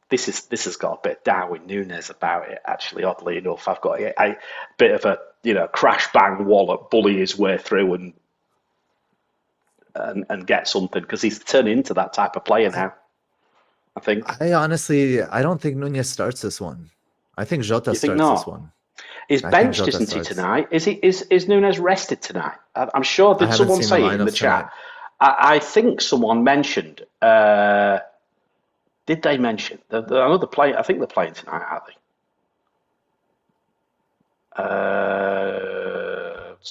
this has got a bit of Darwin Núñez about it. Actually, oddly enough, I've got a bit of a crash bang wallop, bully his way through and get something, because he's turning into that type of player now. I think. I don't think Núñez starts this one. I think Jota starts this one. He's benched, isn't he, tonight? Is Núñez rested tonight? I'm sure that someone say it in the chat. I think someone mentioned. Did they mention another player? I think they're playing tonight, aren't they?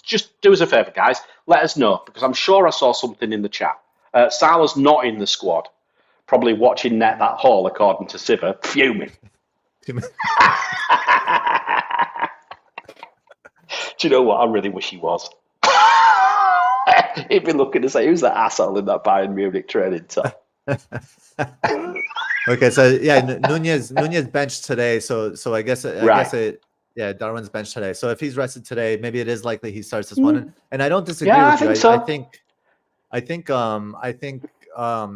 Just do us a favour, guys. Let us know, because I'm sure I saw something in the chat. Salah's not in the squad. Probably watching Net That Haul, according to Siver, fuming. Do you know what? I really wish he was. He'd be looking to say, who's that asshole in that Bayern Munich training top? Okay, so yeah, Nunez benched today, so I guess Darwin's benched today. So if he's rested today, maybe it is likely he starts this one. And I don't disagree with you. I think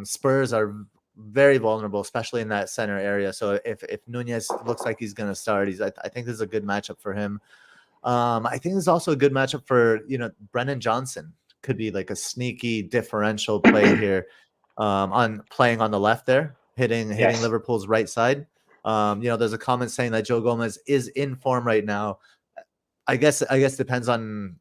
Spurs are very vulnerable, especially in that center area. So if Nunez looks like he's going to start, I think this is a good matchup for him. I think this is also a good matchup for Brennan Johnson. Could be like a sneaky differential play here, on playing on the left there, hitting Liverpool's right side. There's a comment saying that Joe Gomez is in form right now. I guess depends on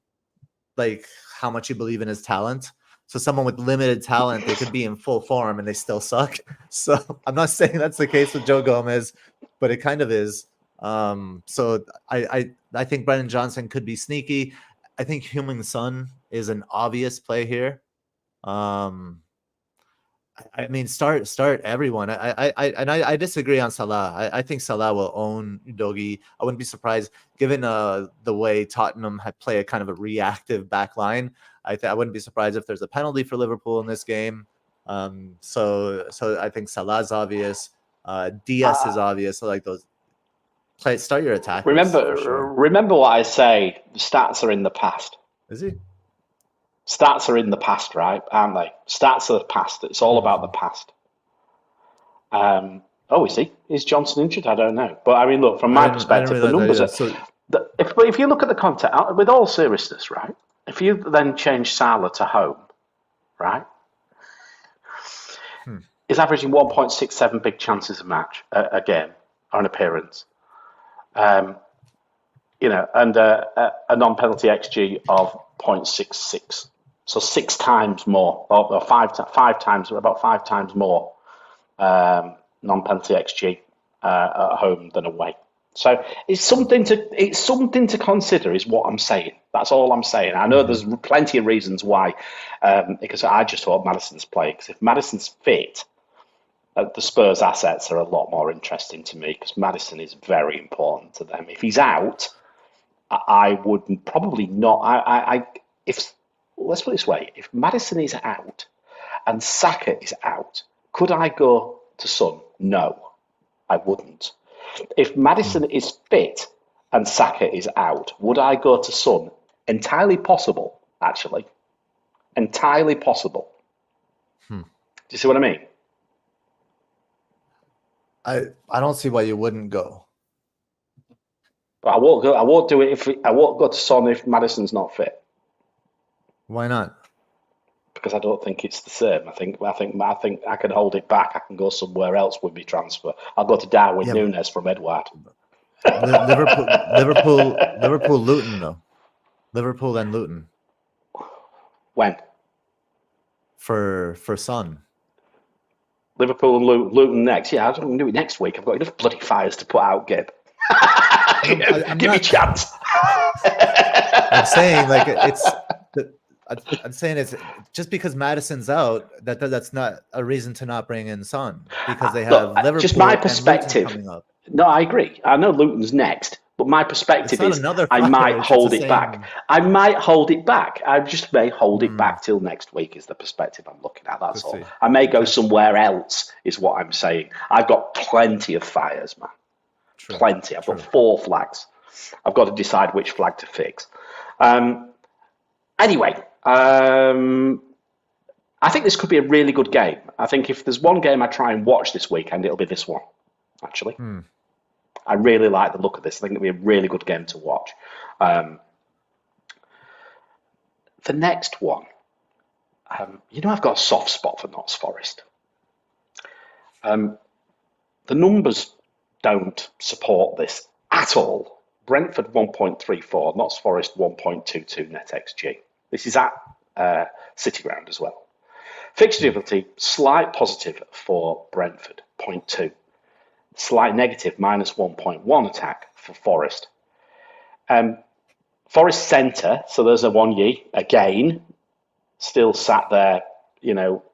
like how much you believe in his talent. So someone with limited talent, they could be in full form and they still suck. So I'm not saying that's the case with Joe Gomez, but it kind of is. So I think Brennan Johnson could be sneaky. I think Heung-min Son is an obvious play here. I mean, start everyone. I disagree on Salah. I think Salah will own Udogie. I wouldn't be surprised, given the way Tottenham play a kind of a reactive back line. I wouldn't be surprised if there's a penalty for Liverpool in this game. So I think Salah's obvious. Diaz is obvious. So like those. Start your attack. Remember what I say. Stats are in the past. Is he? Stats are in the past, right? Aren't they? Stats are the past. It's all about the past. Is he? Is Johnson injured? I don't know. But I mean, look, from my perspective, the numbers are. If you look at the content, with all seriousness, right? If you then change Salah to home, right? He's averaging 1.67 big chances a game or an appearance. And a non-penalty XG of 0.66, so 6 times more, or five times more non-penalty XG at home than away. So it's something to consider, is what I'm saying. That's all I'm saying. I know there's plenty of reasons why, because I just thought Maddison's play. Because if Maddison's fit, the Spurs assets are a lot more interesting to me, because Maddison is very important to them. If he's out, I would probably not. Let's put it this way: if Maddison is out and Saka is out, could I go to Son? No, I wouldn't. If Maddison is fit and Saka is out, would I go to Son? Entirely possible, actually. Entirely possible. Do you see what I mean? I don't see why you wouldn't go. But I won't go. I won't do it I won't go to Son if Maddison's not fit. Why not? Because I don't think it's the same. I think I can hold it back. I can go somewhere else with my transfer. I'll go to Darwin Núñez from Edward. Liverpool, Luton though. Liverpool then Luton. When? For Son. Liverpool and Luton next. Yeah, I don't do it next week. I've got enough bloody fires to put out, Gabe. Give me a chance. I'm saying it's just because Maddison's out, that's not a reason to not bring in Son, because they have Liverpool. Just my perspective. Coming up. No, I agree. I know Luton's next, but my perspective is I might hold it back. I might hold it back. I just may hold it back till next week is the perspective I'm looking at. That's all. I may go somewhere else is what I'm saying. I've got plenty of fires, man. True. Plenty. I've got 4 flags. I've got to decide which flag to fix. Anyway, I think this could be a really good game. I think if there's one game I try and watch this weekend, it'll be this one, actually. I really like the look of this. I think it'll be a really good game to watch. The next one, I've got a soft spot for Notts Forest. The numbers don't support this at all. Brentford 1.34, Notts Forest 1.22 NetxG. This is at City Ground as well. Fixture difficulty, slight positive for Brentford, 0.2. Slight negative, minus 1.1 attack for Forest. Forest centre, so there's a 1-ye, again, still sat there,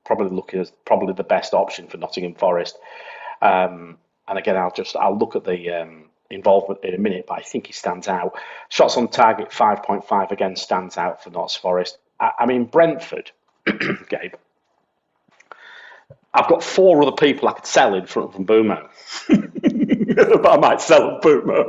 probably looking as probably the best option for Nottingham Forest. And again, I'll look at the involvement in a minute, but I think he stands out. Shots on target 5.5 again stands out for Notts Forest. I mean, Brentford, Gabe. I've got 4 other people I could sell in front of Mbumo, but I might sell Mbumo.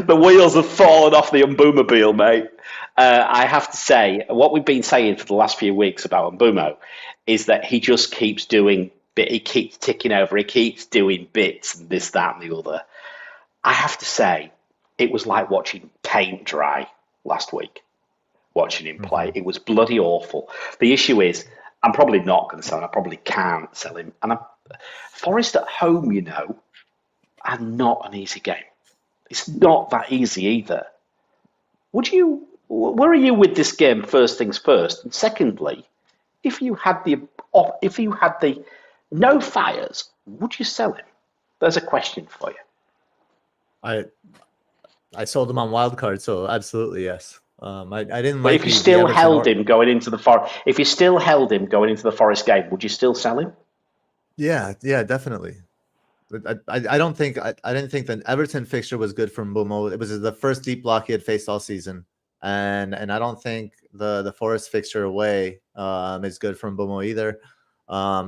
The wheels have fallen off the Mbumobile, mate. I have to say, what we've been saying for the last few weeks about Mbumo is that he just keeps doing he keeps ticking over, he keeps doing bits and this, that, and the other. I have to say, it was like watching paint dry last week, watching him play. It was bloody awful. The issue is, I'm probably not going to sell him. I probably can't sell him. And Forest at home, are not an easy game. It's not that easy either. Where are you with this game? First things first, and secondly, if you had the no fires, would you sell him? There's a question for you. I sold him on Wildcard, so absolutely yes. I didn't. But if you still held him going into the Forest, game, would you still sell him? Yeah, definitely. I didn't think the Everton fixture was good for Mbumo. It was the first deep block he had faced all season, and I don't think the Forest fixture away is good for Mbumo either.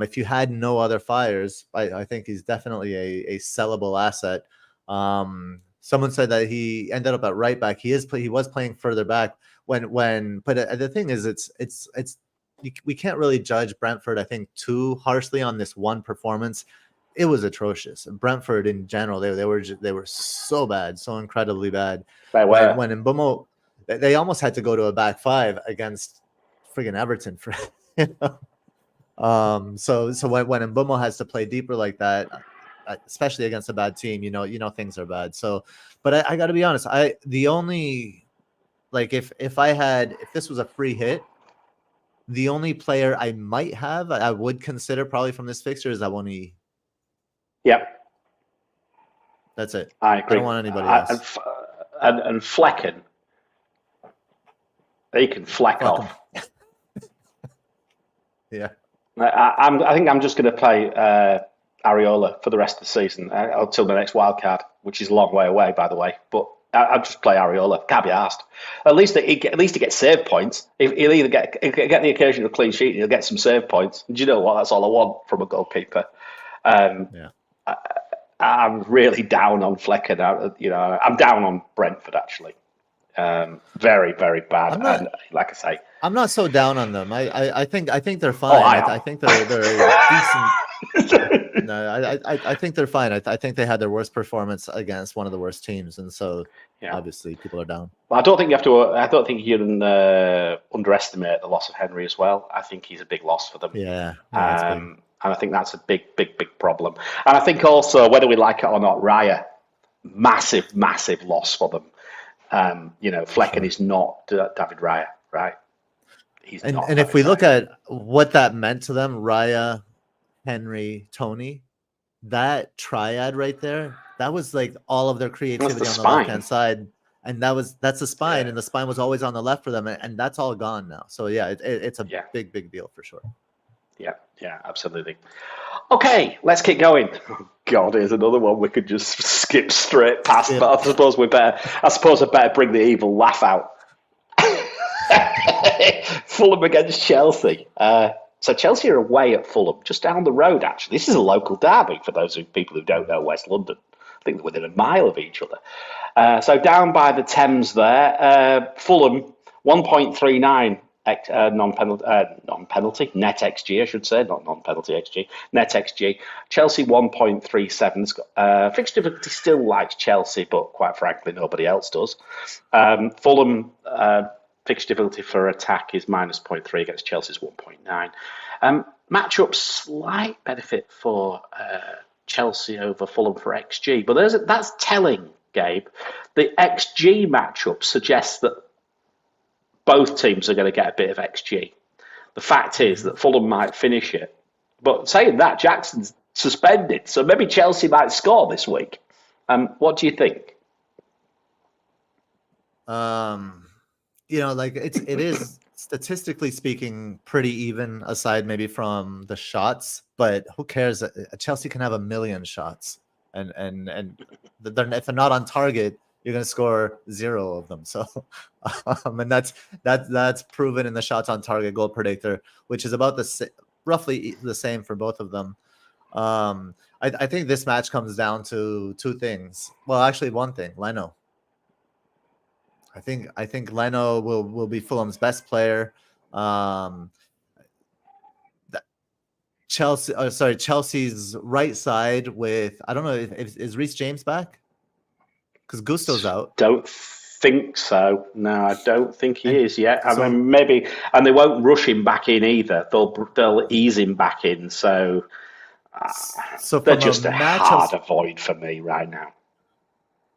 If you had no other fires, I think he's definitely a sellable asset. Someone said that he ended up at right back. He was playing further back but the thing is, we can't really judge Brentford, I think, too harshly on this one performance. It was atrocious. Brentford in general, they were so bad, so incredibly bad. When Mbumo, they almost had to go to a back 5 against friggin' Everton for So when Mbumo has to play deeper like that, especially against a bad team, things are bad. So, but I got to be honest, if this was a free hit, the only player I might have, I would consider probably from this fixture is Awoniyi. Yep. That's it. I agree. I don't want anybody else. And Flecken, he can fleck off. Yeah. I think I'm just going to play Areola for the rest of the season until the next wildcard, which is a long way away, by the way. But I'll just play Areola. Can't be asked. At least he gets save points. He'll either get the occasional clean sheet, and he'll get some save points. And do you know what? That's all I want from a goalkeeper. I'm really down on Flecken. I'm down on Brentford actually. Very, very bad. And like I say, I'm not so down on them. I think they're fine. I think they're decent. No, I think they're fine. I think they had their worst performance against one of the worst teams, and so obviously people are down. Well, I don't think you can underestimate the loss of Henry as well. I think he's a big loss for them. Yeah. And I think that's a big problem. And I think also, whether we like it or not, Raya, massive loss for them. Flecken is not David Raya, right? He's not. And if we look at what that meant to them, Raya, Henry, Tony, that triad right there, that was like all of their creativity on the left-hand side. And that's the spine, and the spine was always on the left for them, and that's all gone now. So it's a big deal for sure. Yeah, absolutely. Okay, let's keep going. Oh, God, here's another one we could just skip straight past, but I suppose I better bring the evil laugh out. Fulham against Chelsea. So Chelsea are away at Fulham, just down the road, actually. This is a local derby for those people who don't know West London. I think they're within a mile of each other. So down by the Thames there. Fulham, 1.39 non-penalty, NetxG, I should say, not non-penalty XG, NetxG. Chelsea 1.37. Fixture difficulty still likes Chelsea, but quite frankly, nobody else does. Fulham fixture difficulty for attack is minus 0.3 against Chelsea's 1.9. Matchup slight benefit for Chelsea over Fulham for XG, but that's telling, Gabe. The XG matchup suggests that both teams are going to get a bit of XG. The fact is that Fulham might finish it. But saying that, Jackson's suspended, so maybe Chelsea might score this week. What do you think? like it is statistically speaking pretty even, aside maybe from the shots. But who cares? Chelsea can have a million shots, and if they're not on target, you're going to score 0 of them. So, and that's proven in the shots on target goal predictor, which is about roughly the same for both of them. I think this match comes down to 2 things. Well, actually, 1 thing: Leno. I think Leno will be Fulham's best player. Chelsea's right side with, I don't know, is Reece James back? Because Gusto's out. Don't think so. No, I don't think he is yet. I mean, maybe, and they won't rush him back in either. They'll ease him back in. So they're just a hard avoid for me right now.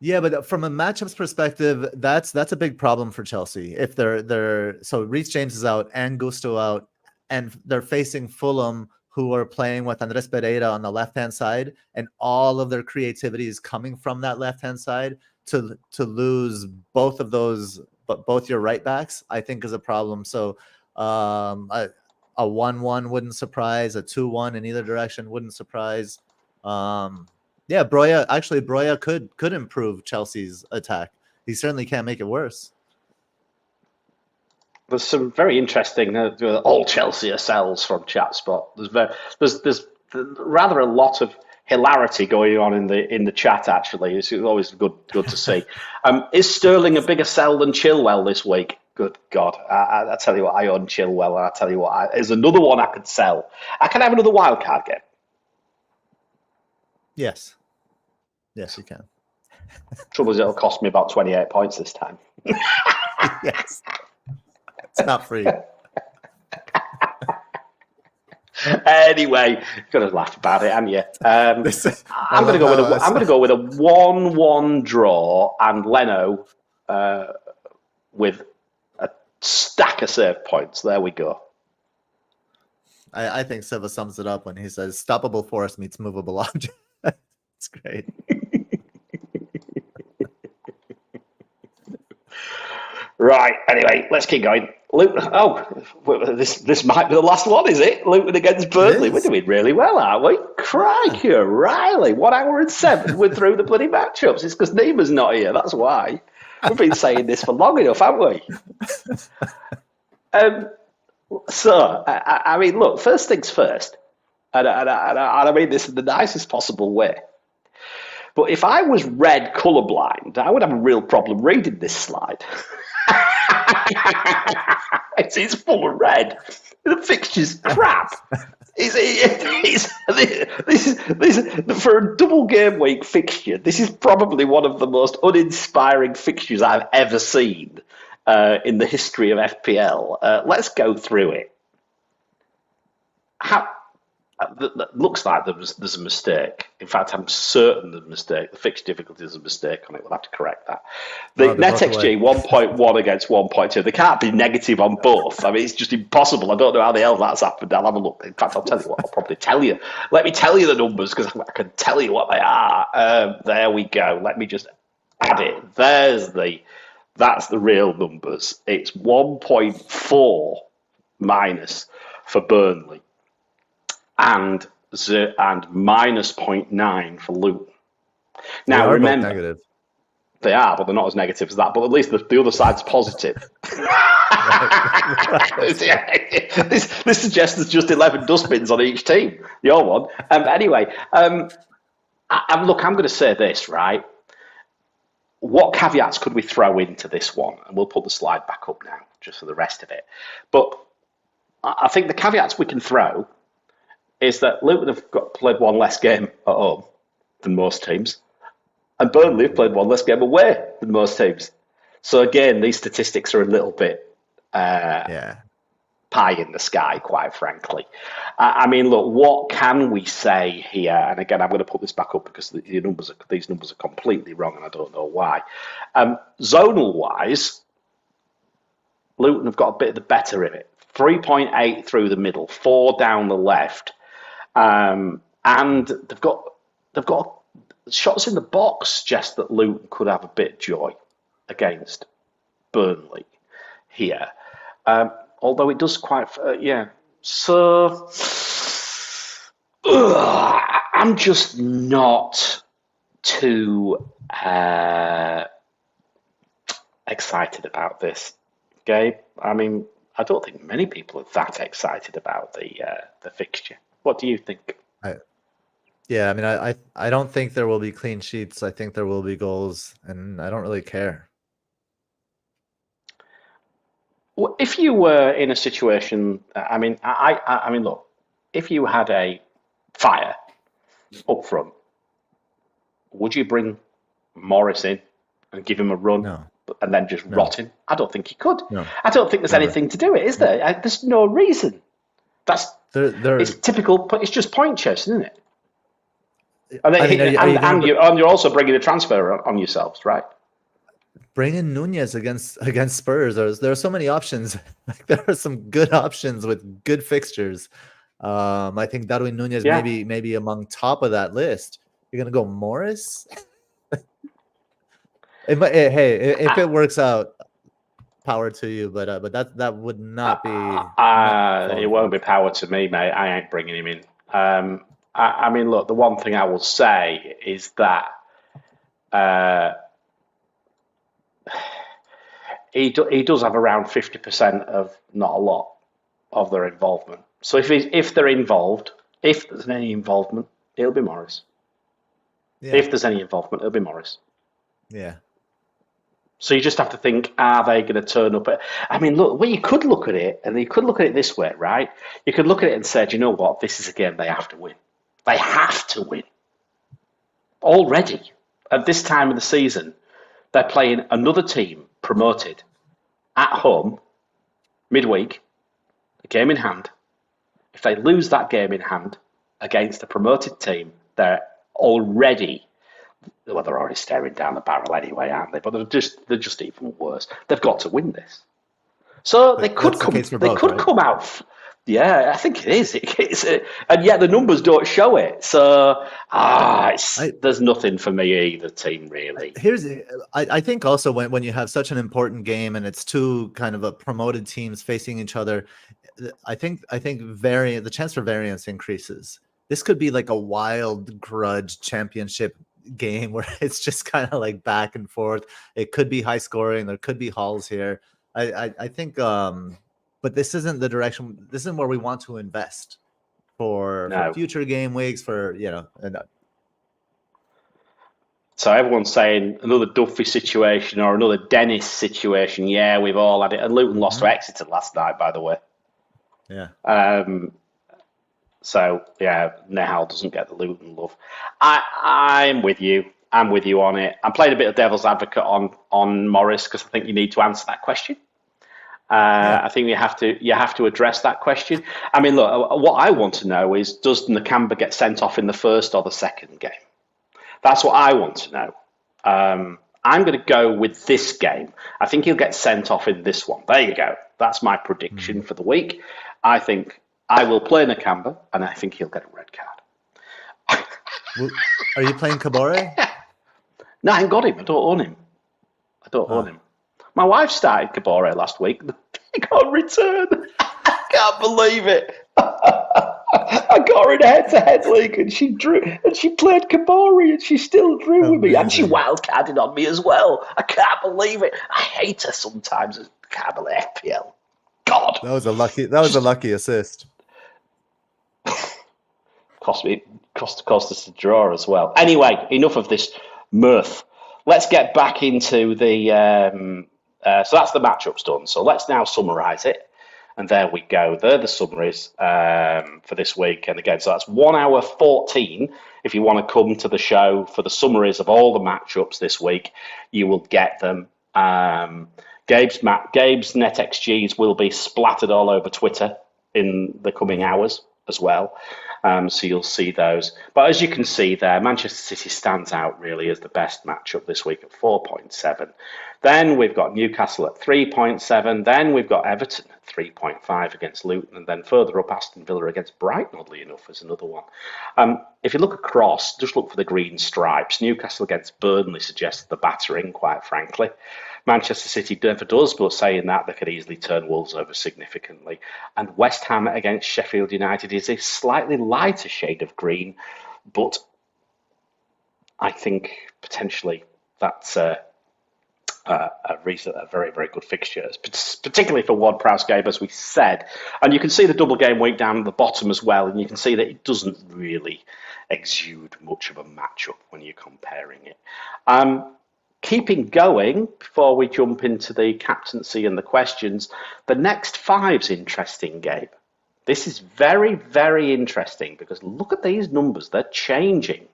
Yeah, but from a matchups perspective, that's a big problem for Chelsea. If so Reece James is out and Gusto out, and they're facing Fulham, who are playing with Andres Pereira on the left-hand side, and all of their creativity is coming from that left-hand side. To lose both of those, but both your right backs, I think is a problem. So a 1-1 wouldn't surprise. A 2-1 in either direction wouldn't surprise. Yeah, Broja could improve Chelsea's attack. He certainly can't make it worse. There's some very interesting all Chelsea sells from ChatSpot. There's rather a lot of hilarity going on in the chat. Actually, it's always good to see. Is Sterling a bigger sell than Chilwell this week? Good God! I tell you what, I own Chilwell, and I tell you what, there's another one I could sell. I can have another wildcard game. Yes, you can. Trouble is, it'll cost me about 28 points this time. Yes. It's not free. Anyway, you've got to laugh about it, haven't you? I'm going to go with a 1-1 draw and Leno with a stack of save points. There we go. I think Silva sums it up when he says stoppable force meets movable object. It's great. Right, anyway, let's keep going. Luton, this might be the last one, is it? Luton against Burnley. We're doing really well, aren't we? Crikey, Riley. 1 hour and 7. We're through the bloody matchups. It's because Nima's not here, that's why. We've been saying this for long enough, haven't we? So, I mean, look, first things first, and I mean this in the nicest possible way. But if I was red colourblind, I would have a real problem reading this slide. It's full of red. The fixture's crap. This for a double game week fixture, this is probably one of the most uninspiring fixtures I've ever seen in the history of FPL. Let's go through it. Looks like there's a mistake. In fact, I'm certain there's a mistake. The fixture difficulty is a mistake on it. We'll have to correct that. The NetxG 1.1 against 1.2. They can't be negative on both. I mean, it's just impossible. I don't know how the hell that's happened. I'll have a look. In fact, I'll tell you what. I'll probably tell you. Let me tell you the numbers because I can tell you what they are. There we go. Let me just add it. That's the real numbers. It's 1.4 minus for Burnley. And minus 0.9 for Luton. Now, remember, negative. They are, but they're not as negative as that. But at least the other side's positive. This suggests there's just 11 dustbins on each team. Your one. Anyway, I'm going to say this, right? What caveats could we throw into this one? And we'll put the slide back up now, just for the rest of it. But I think the caveats we can throw is that Luton have played one less game at home than most teams, and Burnley have played one less game away than most teams. So again, these statistics are a little bit pie in the sky, quite frankly. I mean, look, what can we say here? And again, I'm going to put this back up because these numbers are completely wrong, and I don't know why. Zonal-wise, Luton have got a bit of the better of it. 3.8 through the middle, 4 down the left. And they've got shots in the box suggest that Luton could have a bit of joy against Burnley here. Although it does quite, yeah. So I'm just not too excited about this, Gabe. I mean, I don't think many people are that excited about the fixture. What do you think? Yeah, I mean, I don't think there will be clean sheets. I think there will be goals, and I don't really care. Well, if you were in a situation, I mean, I mean, look, if you had a fire up front, would you bring Morris in and give him a run No, and then just no, rot him? I don't think he could. no, I don't think there's never. anything to do it, is there? There's no reason. There. It's typical. It's just point chasing, isn't it? And, I mean, are you and you're also bringing a transfer on yourselves, right? bring in Nunez against Spurs? There are so many options. Like, there are some good options with good fixtures. I think Darwin Nunez Yeah. maybe among top of that list. You're gonna go Morris? Hey, if it works out, power to you. But that would not be. It won't be power to me, mate. I ain't bringing him in. I mean, look, the one thing I will say is that he does have around 50% of not a lot of their involvement. So if they're involved, if there's any involvement, it'll be Morris. Yeah. If there's any involvement, it'll be Morris. Yeah. So you just have to think, are they going to turn up? I mean, look, well, you could look at it, and you could look at it this way, right? You could look at it and say, do you know what? This is a game they have to win. They have to win. Already, at this time of the season, they're playing another team promoted at home, midweek, a game in hand. If they lose that game in hand against a promoted team, they're already, well, they're already staring down the barrel anyway, aren't they? But they're just even worse. They've got to win this. So they could come out. Yeah, I think it is. And yet the numbers don't show it. So there's nothing for me either team, really. I think also when you have such an important game and it's two kind of promoted teams facing each other, I think the chance for variance increases. This could be like a wild grudge championship game where it's just kind of like back and forth. It could be high scoring. There could be hauls here. I think, but this isn't the direction. This isn't where we want to invest for future game weeks. So everyone's saying another Duffy situation or another Dennis situation. Yeah, we've all had it. And Luton lost to Exeter last night, by the way. Yeah. So yeah, Nehal doesn't get the Luton love. I'm with you. I'm with you on it. I'm playing a bit of devil's advocate on Morris because I think you need to answer that question. I think you have to address that question. I mean, look, what I want to know is, does Nakamba get sent off in the first or the second game? That's what I want to know. I'm going to go with this game. I think he'll get sent off in this one. There you go. That's my prediction for the week. I think I will play Nakamba, and I think he'll get a red card. Are you playing Kabore? No, I ain't got him. I don't own him. My wife started Kabore last week. He got a return. I can't believe it. I got her in a head-to-head league, and she played Kabore, and she still drew with me, and she wildcarded on me as well. I can't believe it. I hate her sometimes. I can't believe FPL. God, that was a lucky assist. Cost us a draw as well. Anyway, enough of this mirth. Let's get back into the. So that's the matchups done. So let's now summarise it. And there we go. They're the summaries for this week. And again, so that's 1 hour 14. If you want to come to the show for the summaries of all the matchups this week, you will get them. Gabe's NetxGs will be splattered all over Twitter in the coming hours as well. So you'll see those. But as you can see there, Manchester City stands out really as the best matchup this week at 4.7. Then we've got Newcastle at 3.7. Then we've got Everton at 3.5 against Luton. And then further up, Aston Villa against Brighton, oddly enough, is another one. If you look across, just look for the green stripes. Newcastle against Burnley suggests the battering, quite frankly. Manchester City never does, but saying that, they could easily turn Wolves over significantly. And West Ham against Sheffield United is a slightly lighter shade of green, but I think potentially that's a very, very good fixture, particularly for Ward Prowse game, as we said. And you can see the double game week down at the bottom as well, and you can see that it doesn't really exude much of a matchup when you're comparing it. Keeping going, before we jump into the captaincy and the questions, the next five's interesting, Gabe. This is very, very interesting because look at these numbers. They're changing.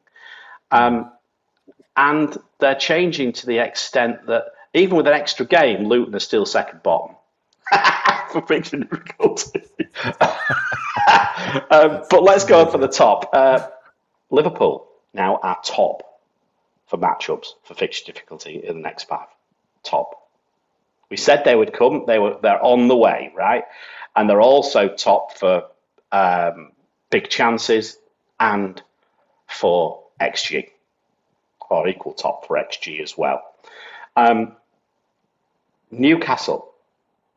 And they're changing to the extent that even with an extra game, Luton are still second bottom for fixture difficulty. But let's go for the top. Liverpool now are top for matchups for fixture difficulty in the next five. Top. We said they would come. They're on the way, right? And they're also top for big chances and for XG, or equal top for XG as well. Newcastle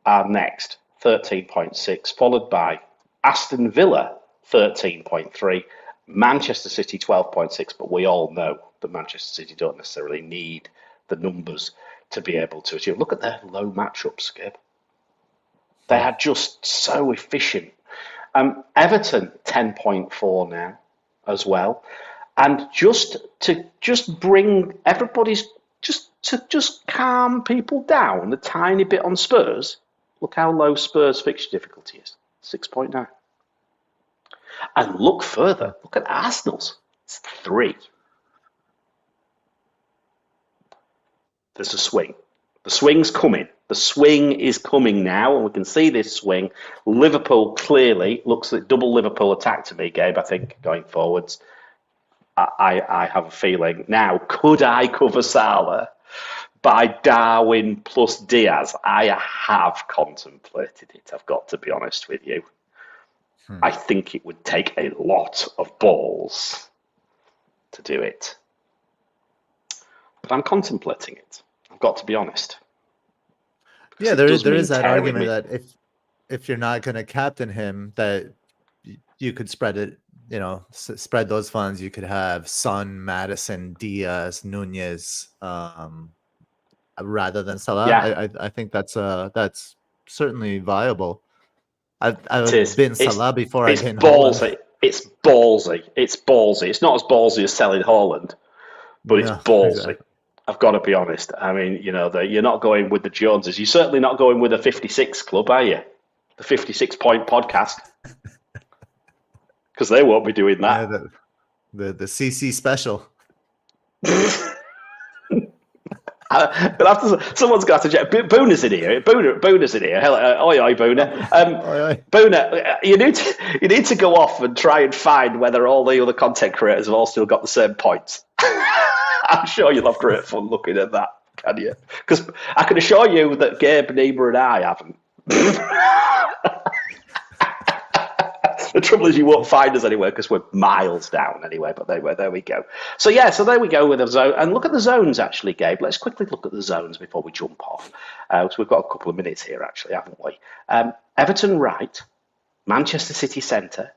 are next, 13.6, followed by Aston Villa, 13.3, Manchester City, 12.6, but we all know that Manchester City don't necessarily need the numbers to be able to achieve. Look at their low matchups, Skip. They are just so efficient. Everton, 10.4 now as well. And just to bring everybody's, just calm people down a tiny bit on Spurs, look how low Spurs fixture difficulty is, 6.9. And look further, look at Arsenal's, it's 3. There's a swing. The swing's coming. The swing is coming now, and we can see this swing. Liverpool clearly looks like double Liverpool attack to me, Gabe, I think, going forwards. I have a feeling. Now, could I cover Salah by Darwin plus Diaz? I have contemplated it, I've got to be honest with you. I think it would take a lot of balls to do it. But I'm contemplating it. I've got to be honest. Yeah, there is that argument that if you're not going to captain him, that you could spread it, spread those funds. You could have Son, Madison, Diaz, Nunez, rather than Salah. Yeah. I think that's certainly viable. I've been Salah before. I've been ballsy. It's ballsy. It's ballsy. It's not as ballsy as selling Haaland, but it's ballsy. Exactly. I've got to be honest. I mean, you're not going with the Joneses. You're certainly not going with the 56 club, are you? The 56 point podcast. Because they won't be doing that. Yeah, the CC special. Someone's got to check. Booner's in here. Booner's in here. Hello, oi, Booner. Booner, you need to go off and try and find whether all the other content creators have all still got the same points. I'm sure you'll have great fun looking at that, can you? Because I can assure you that Gabe, Neighbour, and I haven't. The trouble is you won't find us anywhere because we're miles down anyway, but there we go. So there we go with the zone. And look at the zones, actually, Gabe. Let's quickly look at the zones before we jump off. So we've got a couple of minutes here, actually, haven't we? Everton right, Manchester City centre,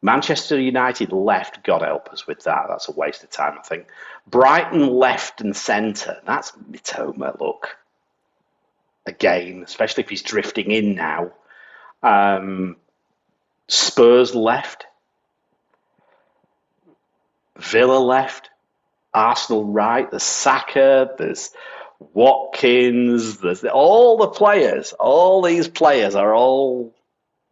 Manchester United left. God help us with that. That's a waste of time, I think. Brighton left and centre. That's Mitoma, look. Again, especially if he's drifting in now. Spurs left, Villa left, Arsenal right, there's Saka, there's Watkins, there's all the players, all these players are all,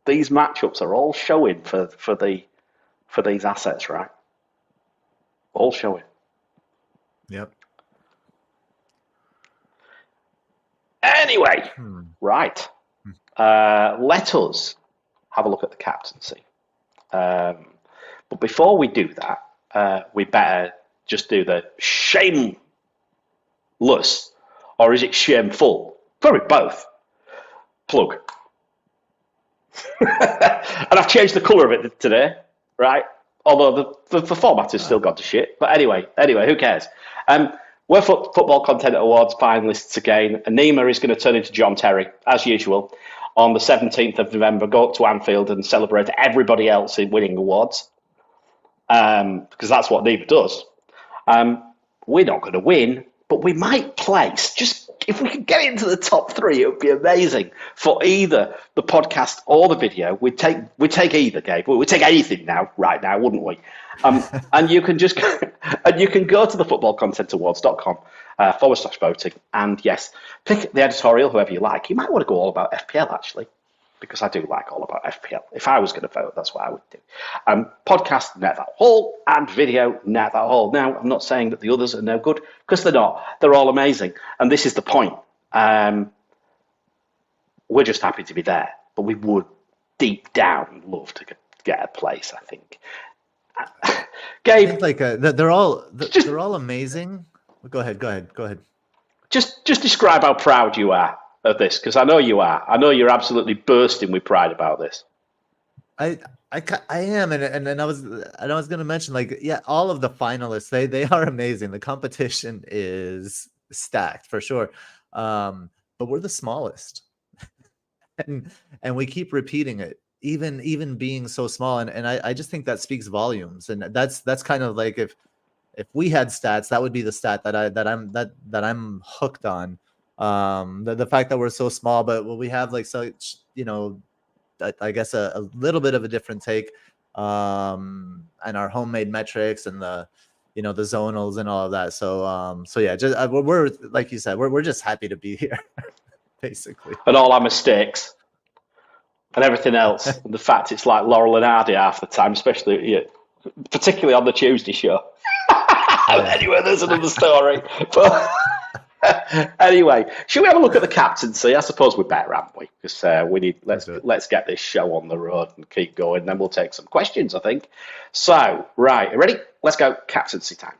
these matchups are all showing for these assets, right? All showing. Yep. Anyway, right. Let us have a look at the captaincy. But before we do that, we better just do the shameless, or is it shameful? Probably both. Plug. And I've changed the colour of it today, right? Although the format has still gone to shit. But anyway, who cares? We're Football Content Awards finalists again. Anima is going to turn into John Terry, as usual, on the 17th of November. Go up to Anfield and celebrate everybody else in winning awards, because that's what Anima does. We're not going to win, but we might place. Just if we could get into the top 3, it would be amazing for either the podcast or the video. We'd take either, Gabe. We'd take anything right now, wouldn't we? And you can just go to the footballcontentawards.com/voting, and yes, pick the editorial, whoever you like. You might want to go all about FPL actually, because I do like all about FPL. If I was going to vote, that's what I would do. Podcast, Net That Haul, and video, Net That Haul. Now, I'm not saying that the others are no good, because they're not. They're all amazing. And this is the point. We're just happy to be there, but we would deep down love to get a place, I think. Gabe, I think they're all amazing. Go ahead. Just describe how proud you are of this, because I know you are. I know you're absolutely bursting with pride about this. I am, and I was going to mention, all of the finalists, they are amazing. The competition is stacked for sure, but we're the smallest, and we keep repeating it, even being so small, and I just think that speaks volumes, and that's kind of like if we had stats, that would be the stat that I'm hooked on. The fact that we're so small, but we have such, I guess a little bit of a different take, and our homemade metrics and the zonals and all of that. So yeah, just we're like you said, we're just happy to be here, basically. And all our mistakes and everything else, and the fact it's like Laurel and Hardy half the time, especially particularly on the Tuesday show. Anyway, there's another story. But anyway, should we have a look at the captaincy? I suppose we're better, haven't we? Because we need let's get this show on the road and keep going. Then we'll take some questions, I think. So, right, ready? Let's go. Captaincy time.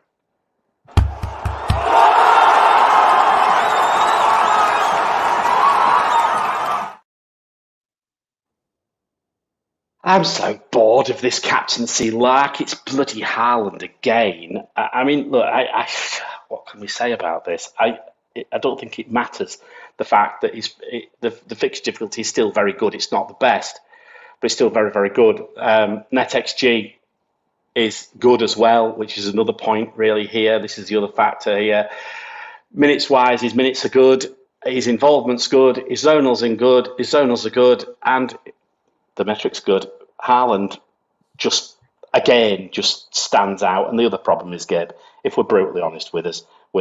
I'm so bored of this captaincy lark. It's bloody Haaland again. I mean, look, what can we say about this? I don't think it matters. The fact that the fixture difficulty is still very good. It's not the best, but it's still very, very good. NetxG is good as well, which is another point really here. This is the other factor here. Minutes-wise, his minutes are good. His involvement's good. His zonals are good, and the metric's good. Haaland just stands out. And the other problem is, Gabe, if we're brutally honest with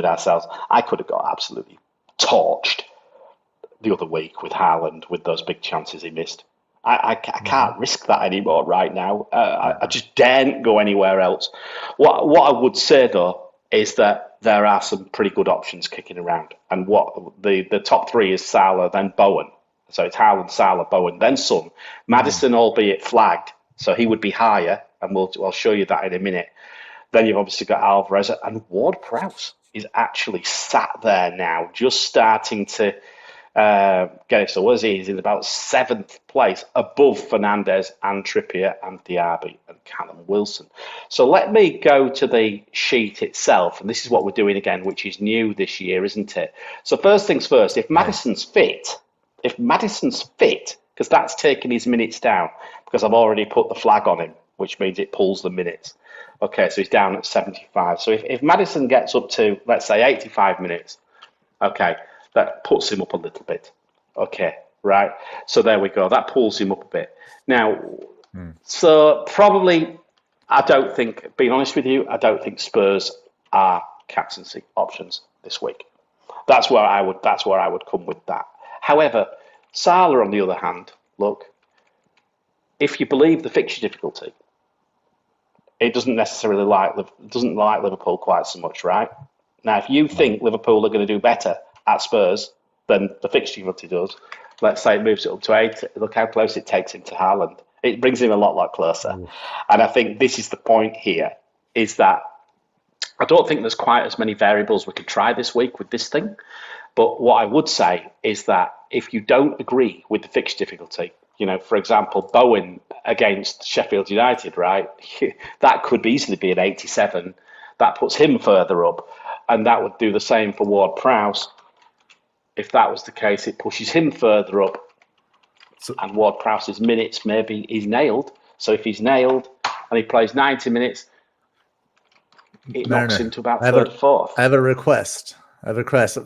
ourselves, I could have got absolutely torched the other week with Haaland with those big chances he missed. I can't risk that anymore right now. I just daren't go anywhere else. What I would say, though, is that there are some pretty good options kicking around. And what the top 3 is Salah, then Bowen. So it's Haaland, Salah, Bowen, then Son. Maddison, albeit flagged, so he would be higher, and I'll show you that in a minute. Then you've obviously got Alvarez, and Ward-Prowse is actually sat there now, just starting to get it. So what is he? He's in about 7th place, above Fernandes and Trippier and Diaby and Callum Wilson. So let me go to the sheet itself, and this is what we're doing again, which is new this year, isn't it? So first things first, if Maddison's fit, because that's taking his minutes down, because I've already put the flag on him, which means it pulls the minutes. Okay, so he's down at 75. So if Maddison gets up to, let's say, 85 minutes, okay, that puts him up a little bit. Okay, right? So there we go. That pulls him up a bit. Now, so probably, being honest with you, I don't think Spurs are captaincy options this week. That's where I would come with that. However, Salah, on the other hand, look, if you believe the fixture difficulty, it doesn't necessarily like Liverpool quite so much, right? Now, if you think Liverpool are going to do better at Spurs than the fixture difficulty does, let's say it moves it up to 8, look how close it takes him to Haaland. It brings him a lot closer. And I think this is the point here, is that I don't think there's quite as many variables we could try this week with this thing. But what I would say is that if you don't agree with the fixture difficulty, for example, Bowen against Sheffield United, right? That could easily be an 87. That puts him further up. and that would do the same for Ward-Prowse. If that was the case, it pushes him further up, and Ward-Prowse's minutes maybe he's nailed. So if he's nailed and he plays 90 minutes, it knocks him to about third, fourth. I have a request.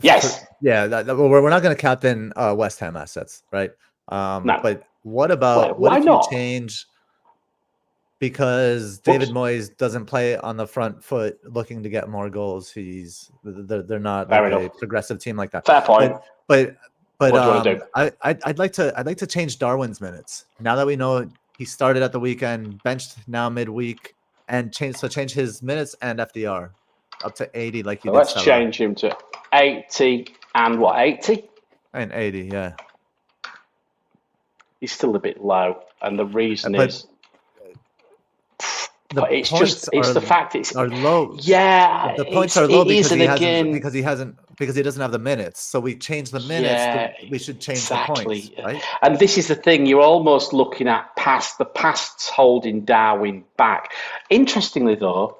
Yes. We're not going to captain West Ham assets, right? No. But what about why if not? you change, because David Moyes doesn't play on the front foot looking to get more goals. They're not like a progressive team like that. Fair point. But what do you want to do? I'd like to change Darwin's minutes now that we know he started at the weekend, benched now midweek, and change his minutes and FDR up to 80 like you did. Let's change him to 80 and what, 80? And 80, yeah. He's still a bit low, and the reason is it's the fact it's low. Yeah, the points are low because he doesn't have the minutes. So we change the minutes. Yeah, we should change the points, right? And this is the thing: you're almost looking at the past's holding Darwin back. Interestingly, though,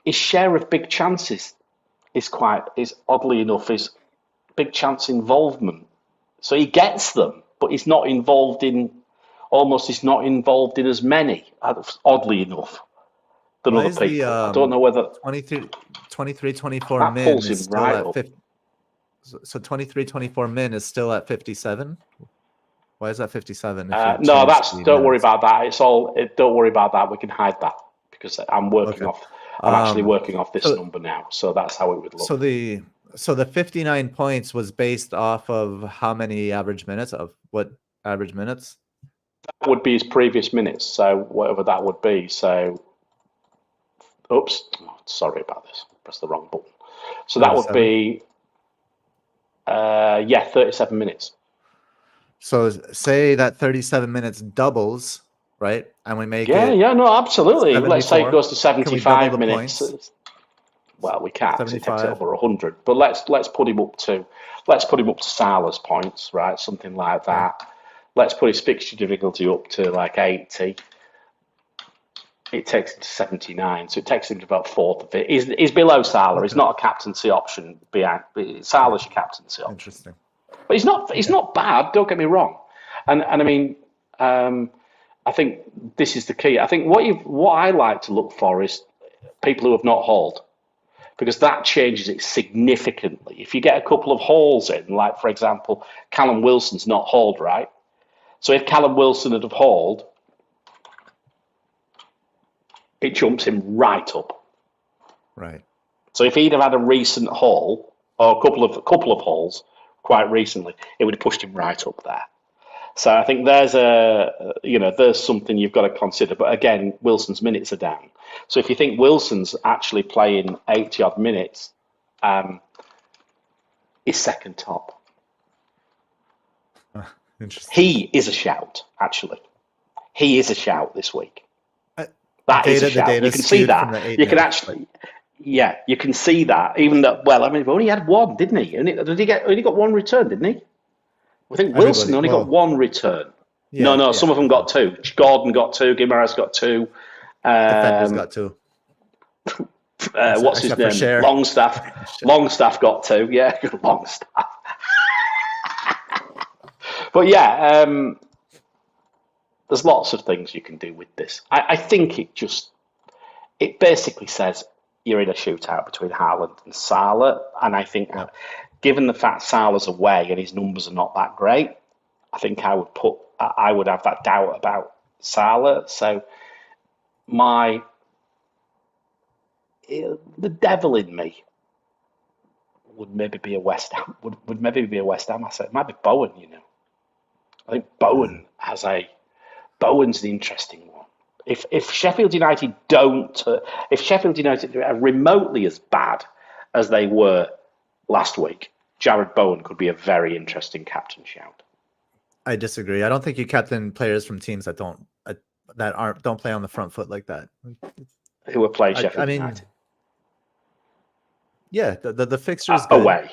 his share of big chances is oddly enough is big chance involvement. So he gets them, but he's not involved in as many. Oddly enough. Than other people. I don't know whether 23-24 min is still at 50. So 23-24 min is still at 57. Why is that 57? No, don't worry about that. Don't worry about that. We can hide that because I'm working off. I'm actually working off this number now, so that's how it would look. So the 59 points was based off of how many average minutes of what average minutes? That would be his previous minutes. So whatever that would be. So. Oops, sorry about this. Press the wrong button. So that would be, 37 minutes. So say that 37 minutes doubles, right? And we make absolutely. 74. Let's say it goes to 75 minutes. Points? Well, we can't. It takes over 100. But let's put him up to Salah's points, right? Something like that. Let's put his fixture difficulty up to like 80. It takes him to 79, so it takes him to about fourth of it. He's below Salah. He's not a captaincy option. Salah's your captaincy option. Interesting. But he's not bad. Don't get me wrong. And I mean, I think this is the key. I think what I like to look for is people who have not hauled, because that changes it significantly. If you get a couple of hauls in, like for example, Callum Wilson's not hauled, right? So if Callum Wilson had have hauled, it jumps him right up. Right. So if he'd have had a recent haul or a couple of hauls quite recently, it would have pushed him right up there. So I think there's something you've got to consider. But again, Wilson's minutes are down. So if you think Wilson's actually playing 80 odd minutes, he's second top. Interesting. He is a shout, actually. He is a shout this week. That is a shout. You can see that. You can actually, you can see that. Even that. Well, I mean, he only had one, didn't he? Only got one return, didn't he? I think Wilson only got one return. Yeah, no, some of them got two. Gordon got two. Guimaraes got two. Defenders got two. What's his name? Longstaff. Longstaff got two. Yeah, Longstaff. But yeah. There's lots of things you can do with this. I think it basically says you're in a shootout between Haaland and Salah. And I think given the fact Salah's away and his numbers are not that great, I think I would have that doubt about Salah. So the devil in me would maybe be a West Ham asset. It might be Bowen, I think Bowen Bowen's an interesting one. If Sheffield United are remotely as bad as they were last week, Jared Bowen could be a very interesting captain shout. I disagree. I don't think you captain players from teams that don't play on the front foot like that. Who are playing Sheffield United? Yeah, the fixtures away.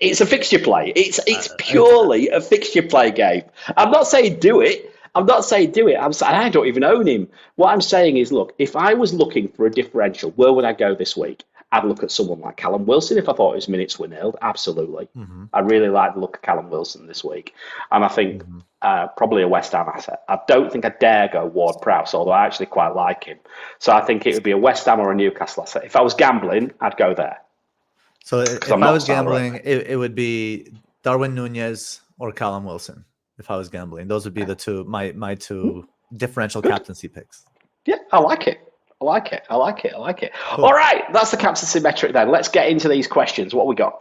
It's a fixture play. It's purely a fixture play game. I'm not saying do it. I'm not saying do it. I'm saying I don't even own him. What I'm saying is, look, if I was looking for a differential, where would I go this week? I'd look at someone like Callum Wilson if I thought his minutes were nilled. Absolutely. Mm-hmm. I really like the look of Callum Wilson this week. And I think Mm-hmm. probably a West Ham asset. I don't think I dare go Ward-Prowse, although I actually quite like him. So I think it would be a West Ham or a Newcastle asset. If I was gambling, I'd go there. So if I was gambling, it would be Darwin Nunez or Callum Wilson. If I was gambling, those would be the two my two differential captaincy picks. Yeah, I like it. I like it. Cool. All right, that's the captaincy metric then. Let's get into these questions. What we got?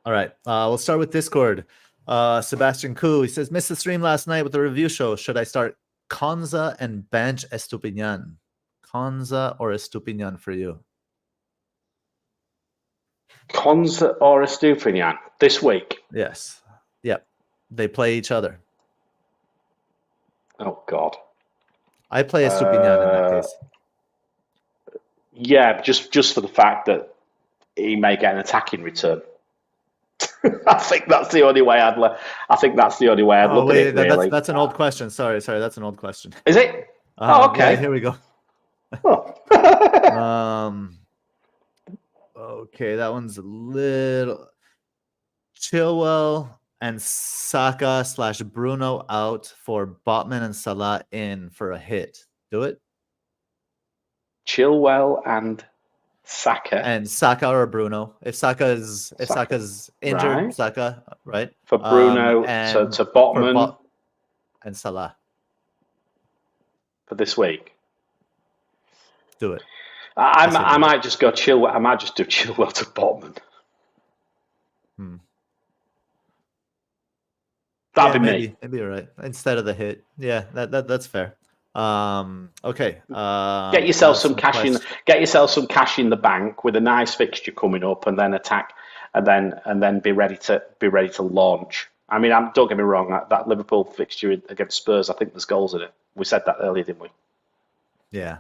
All right, we'll start with Discord. Sebastian Koo, he says, missed the stream last night with the review show. Should I start Konza and bench Estupinian? Konza or Estupinian for you? Konza or Estupinian this week? Yes. Yep. They play each other. Oh, God. I play Estupinian in that case. Yeah, just for the fact that he may get an attacking return. I think that's the only way I'd look at it. Really, that's an old question. Sorry, that's an old question. Is it? Okay. Yeah, here we go. Oh. Okay, that one's a little. Chilwell and Saka / Bruno out for Botman and Salah in for a hit. Do it. Chilwell and Saka or Bruno. If Saka's injured, right. Saka, right? For Bruno to Botman and Salah for this week. Do it. I might just go Chilwell. I might just do Chilwell to Botman. That'd be me. Maybe you're right. Instead of the hit. Yeah, that's fair. Okay. Get yourself some cash in. Get yourself some cash in the bank with a nice fixture coming up, and then attack, and then be ready to launch. I mean, don't get me wrong. That Liverpool fixture against Spurs, I think there's goals in it. We said that earlier, didn't we? Yeah.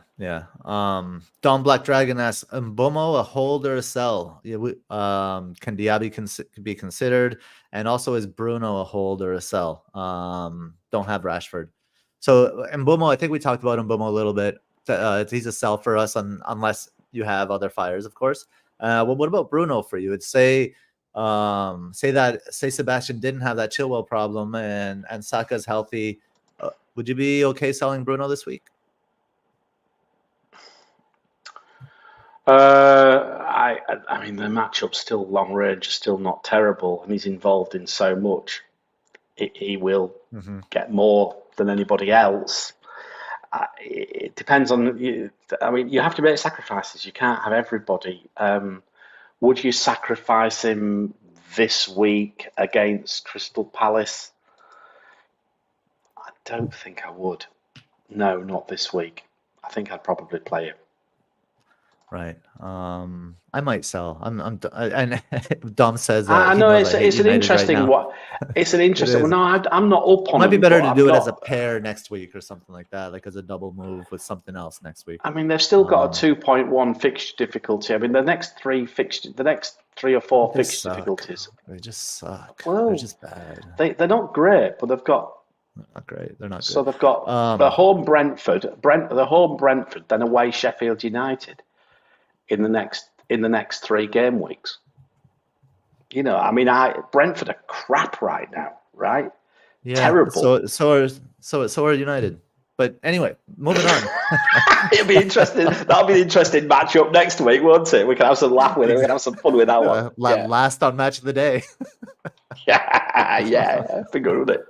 Don Black Dragon asks, Mbomo a hold or a sell? Yeah, can Diaby be considered? And also, is Bruno a hold or a sell? Don't have Rashford. So Mbomo, I think we talked about Mbomo a little bit. He's a sell for us unless you have other fires, of course. Well, what about Bruno for you? It's say Sebastian didn't have that Chilwell problem and Saka's healthy. Would you be okay selling Bruno this week? I mean, the matchup's still long range, is still not terrible, and he's involved in so much. He will get more than anybody else. It depends on you. I mean, you have to make sacrifices. You can't have everybody. Would you sacrifice him this week against Crystal Palace? I don't think I would. No, not this week. I think I'd probably play him. Right. I might sell. And Dom says. I know it's an interesting one. It's an interesting one. No, I'm not up on. It might be better to do it as a pair next week or something like that, like as a double move with something else next week. I mean, they've still got a 2.1 fixture difficulty. I mean, the next three or four fixture difficulties. They just suck. Well, they're just bad. They're not great, but they've got. They're not great. They're not. So good. They've got the home Brentford, then away Sheffield United. In the next 3 game weeks, you know, I mean, Brentford are crap right now, right? Yeah, terrible. So are United. But anyway, moving on. It'll be interesting. That'll be an interesting matchup next week, won't it? We can have some laugh with it. We can have some fun with that one. Last on match of the day. yeah, be good with it.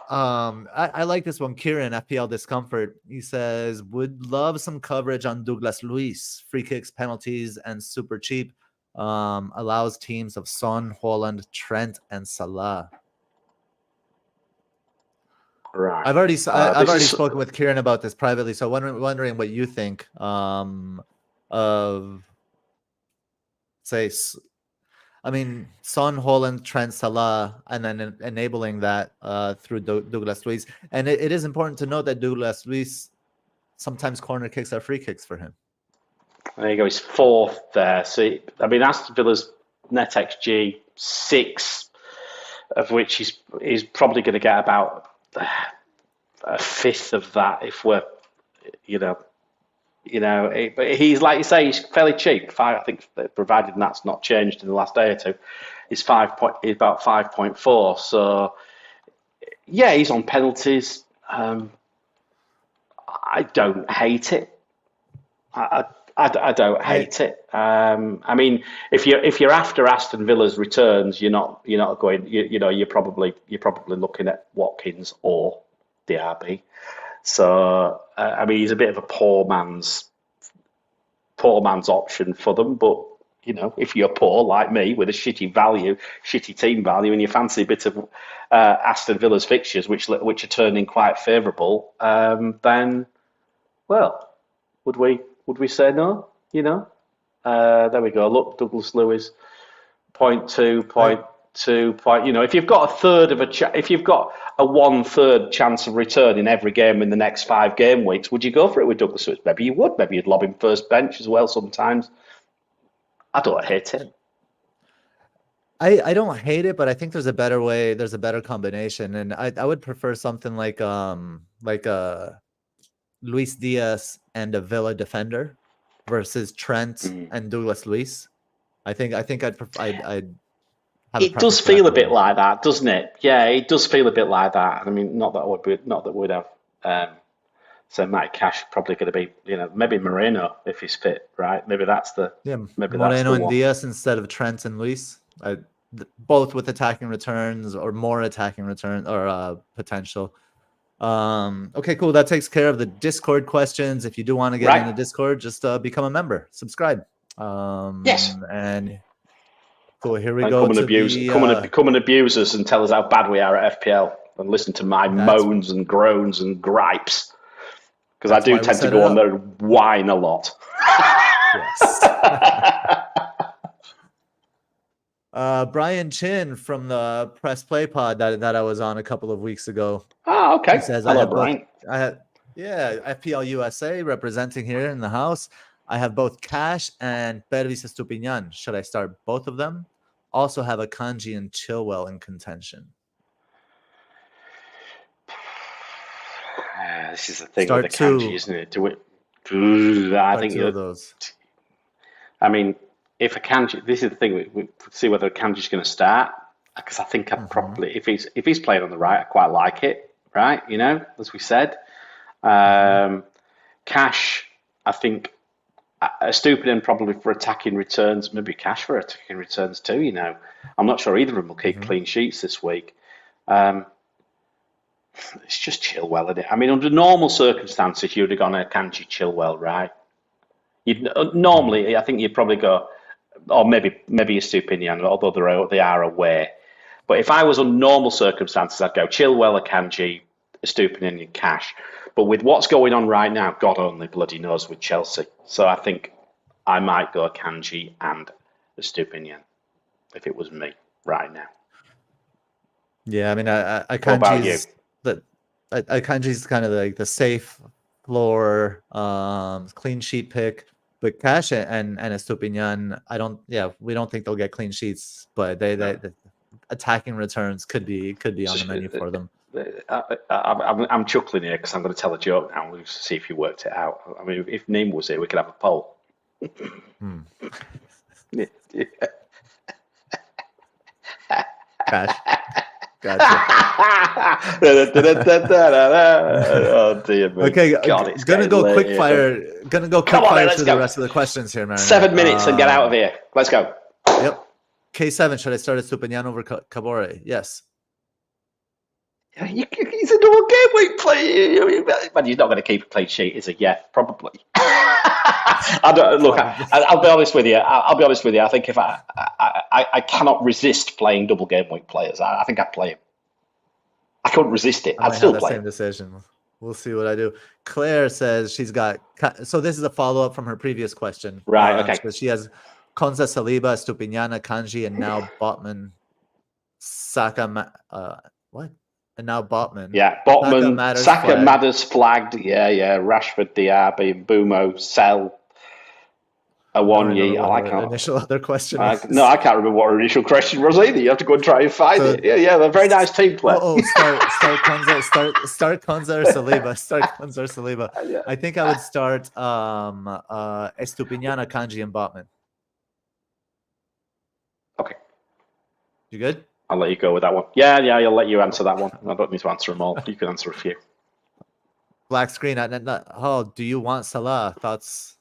I like this one. Kieran, FPL Discomfort. He says, would love some coverage on Douglas Luiz. Free kicks, penalties, and super cheap. Allows teams of Son, Haaland, Trent, and Salah. Right. I've already spoken with Kieran about this privately, so wondering what you think of, say, I mean, Son, Haaland, Trent, Salah, and then enabling that through Douglas Luiz. And it is important to note that Douglas Luiz, sometimes corner kicks are free kicks for him. There you go. He's 4th there. So, I mean, Aston Villa's NetxG 6, of which he's probably going to get about a fifth of that if we're, but he's like you say, he's fairly cheap. I think, provided that's not changed in the last day or two, he's about 5.4. So yeah, he's on penalties. I don't hate it. I don't hate it. I mean, if you're after Aston Villa's returns, you're not going. You're probably looking at Watkins or DRB. So I mean, he's a bit of a poor man's option for them. But if you're poor like me with a shitty team value, and you fancy a bit of Aston Villa's fixtures, which are turning quite favourable, then well, would we say no? There we go. Look, Douglas Lewis, 0.2. If you've got if you've got a 1/3 chance of return in every game in the next 5 game weeks, would you go for it with Douglas Lewis? Maybe you would. Maybe you'd lob him first bench as well sometimes. I don't hate it. I don't hate it, but I think there's a better way. There's a better combination, and I would prefer something like Luis Diaz and a Villa defender versus Trent and Douglas Luiz. I think I'd have it does feel a bit like that, doesn't it? Yeah, it does feel a bit like that. I mean, not that we'd have. So Mike Cash probably going to be, maybe Moreno if he's fit, right? Maybe that's the maybe Moreno and Diaz instead of Trent and Luis. Both with attacking returns or more attacking return or potential. Okay, cool. That takes care of the Discord questions. If you do want to get in the Discord, just become a member, subscribe. Yes. And cool. Here we go. Come and abuse us and tell us how bad we are at FPL and listen to my moans and groans and gripes, because I do tend to go on there and whine a lot. Yes. Brian Chin from the Press Play Pod that I was on a couple of weeks ago. Oh, okay. He says, hello, Brian. FPL USA representing here in the house. I have both Cash and Pervis Estupiñán. Should I start both of them? Also have a Kanji and Chilwell in contention. This is the thing with the Kanji, isn't it? I think those. I mean, if a Kanji, this is the thing. We see whether a Kanji's going to start, because I think I'd probably, if he's playing on the right, I quite like it, right? As we said, Cash, I think, Estupiñán probably for attacking returns, maybe Cash for attacking returns too. I'm not sure either of them will keep clean sheets this week. It's just Chilwell, isn't it? I mean, under normal circumstances, you'd have gone a Kanji Chilwell, right? Normally, I think you'd probably go, or maybe Estupiñán, although they are away. But if I was on normal circumstances, I'd go Chilwell, Akanji, Estupiñán, and Cash. But with what's going on right now, God only bloody knows with Chelsea. So I think I might go Akanji and Estupiñán if it was me right now. Yeah, I mean, Akanji's Akanji's kind of like the safe floor, clean sheet pick. But Cash and Estupiñán, we don't think they'll get clean sheets, but the attacking returns could be on the menu for them. I'm chuckling here because I'm going to tell a joke now. We'll see if you worked it out. I mean, if Neem was here, we could have a poll. Cash. Gotcha. Oh dear me. Okay, God, it's gonna go quick fire through the rest of the questions here, man. 7 minutes and get out of here. Let's go. Yep. K7, should I start Estupiñán over Cabore? Yes. He's a double game week player, but he's not going to keep a clean sheet, is he? Yeah, probably. I'll be honest with you. I think if I cannot resist playing double game week players. I think I'd play him. I couldn't resist it. I'd still play him. Same decision. We'll see what I do. Claire says she's got. So this is a follow up from her previous question, right? Okay. Because she has Konza, Saliba, Estupiñán, Kanji, and now Botman, Saka. What? And now Botman. Yeah, Botman. Saka Matters flagged. Yeah. Rashford, Diaby, Mbumo, Sell. A one remember year. what our initial other question was. No, I can't remember what our initial question was either. You have to go and try and find it. Yeah, they're a very nice team player. Start Konza or Saliba. Start Konza or Saliba. Yeah. I think I would start Estupiñán, Kanji, and Botman. Okay. You good? I'll let you go with that one. Yeah, I'll let you answer that one. I don't need to answer them all. You can answer a few. Black screen. Do you want Salah? Thoughts?